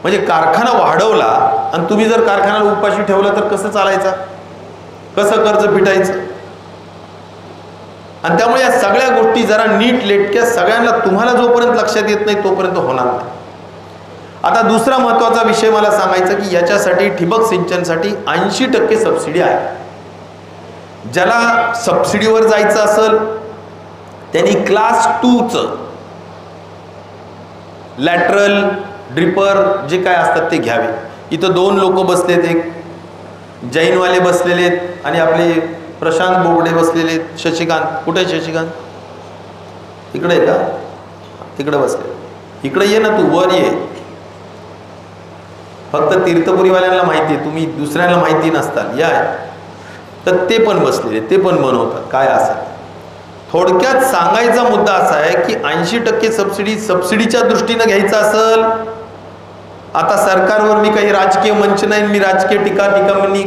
म्हणजे कारखाना वाढवला आणि तुम्ही जर कारखान्याला उपाशी ठेवलं तर कसं चालायचं, कसं कर्ज फिटायचं? आणि त्यामुळे या सगळ्या गोष्टी जरा नीट लेटक्या सगळ्यांना तुम्हाला जोपर्यंत लक्षात येत नाही तोपर्यंत होणार नाही. आता दुसरा महत्त्वाचा विषय मला सांगायचा की याच्यासाठी ठिबक सिंचनसाठी 80% सबसिडी आहे. ज्याला सबसिडीवर जायचं असेल त्यांनी क्लास 2चं लॅटरल ड्रिपर जे काय असतात ते घ्यावे. इथं 2 लोक बसलेत, एक जैनवाले बसलेले आहेत आणि आपले प्रशांत बोबडे बसलेले आहेत. शशिकांत कुठे? शशिकांत तिकडे आहे का? तिकडे बसले. इकडे ये ना, तू वर ये. फक्त तीर्थपुरीवाल्यांना माहिती आहे, तुम्ही दुसऱ्यांना माहिती नसतात. या तर ते पण बसलेले, ते पण बनवतात काय असं. थोडक्यात सांगायचा मुद्दा असा आहे की 80% सबसिडीच्या दृष्टीनं घ्यायचं असेल. आता सरकारवर मी काही राजकीय मंच नाही, मी राजकीय टीका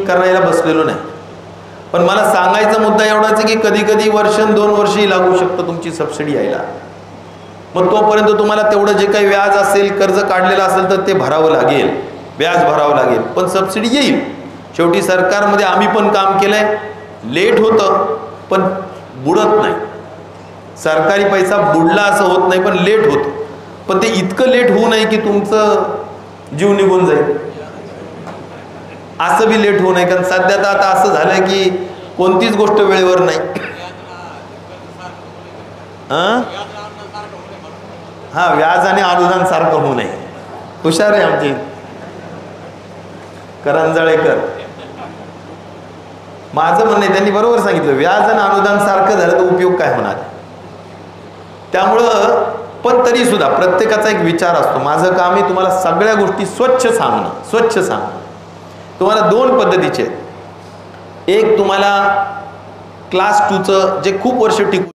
करायला बसलेलो नाही, पण मला सांगायचा मुद्दा एवढाच आहे की कधी कधी 1-2 वर्षही लागू शकतं तुमची सबसिडी यायला. मग तोपर्यंत तुम्हाला तेवढं जे काही व्याज असेल, कर्ज काढलेलं असेल तर ते भरावं लागेल, व्याज भरावं लागेल, पण सबसिडी येईल. शेवटी सरकारमध्ये आम्ही पण काम केलंय. लेट होतं पण बुडत नाही. सरकारी पैसा बुडला असं होत नाही, पण लेट होतं. पण ते इतकं लेट होऊ नये की तुमचं जीव निघून जाईल, असं बी लेट होऊ नये. कारण सध्या तर आता असं झालंय की कोणतीच गोष्ट वेळेवर नाही. हा, व्याज आणि अनुदान सारखं होऊ नये. हुशार आहे आमची करंजाळेकर. माझं म्हणणं आहे, त्यांनी बरोबर सांगितलं, व्याज आणि अनुदान सारखं झालं तर उपयोग काय होणार. त्यामुळं पण तरी सुद्धा प्रत्येकाचा एक विचार असतो. माझं काम आहे तुम्हाला सगळ्या गोष्टी स्वच्छ सांगणं. तुम्हाला 2 पद्धतीचे आहेत. एक तुम्हाला क्लास 2चं जे खूप वर्ष टिकू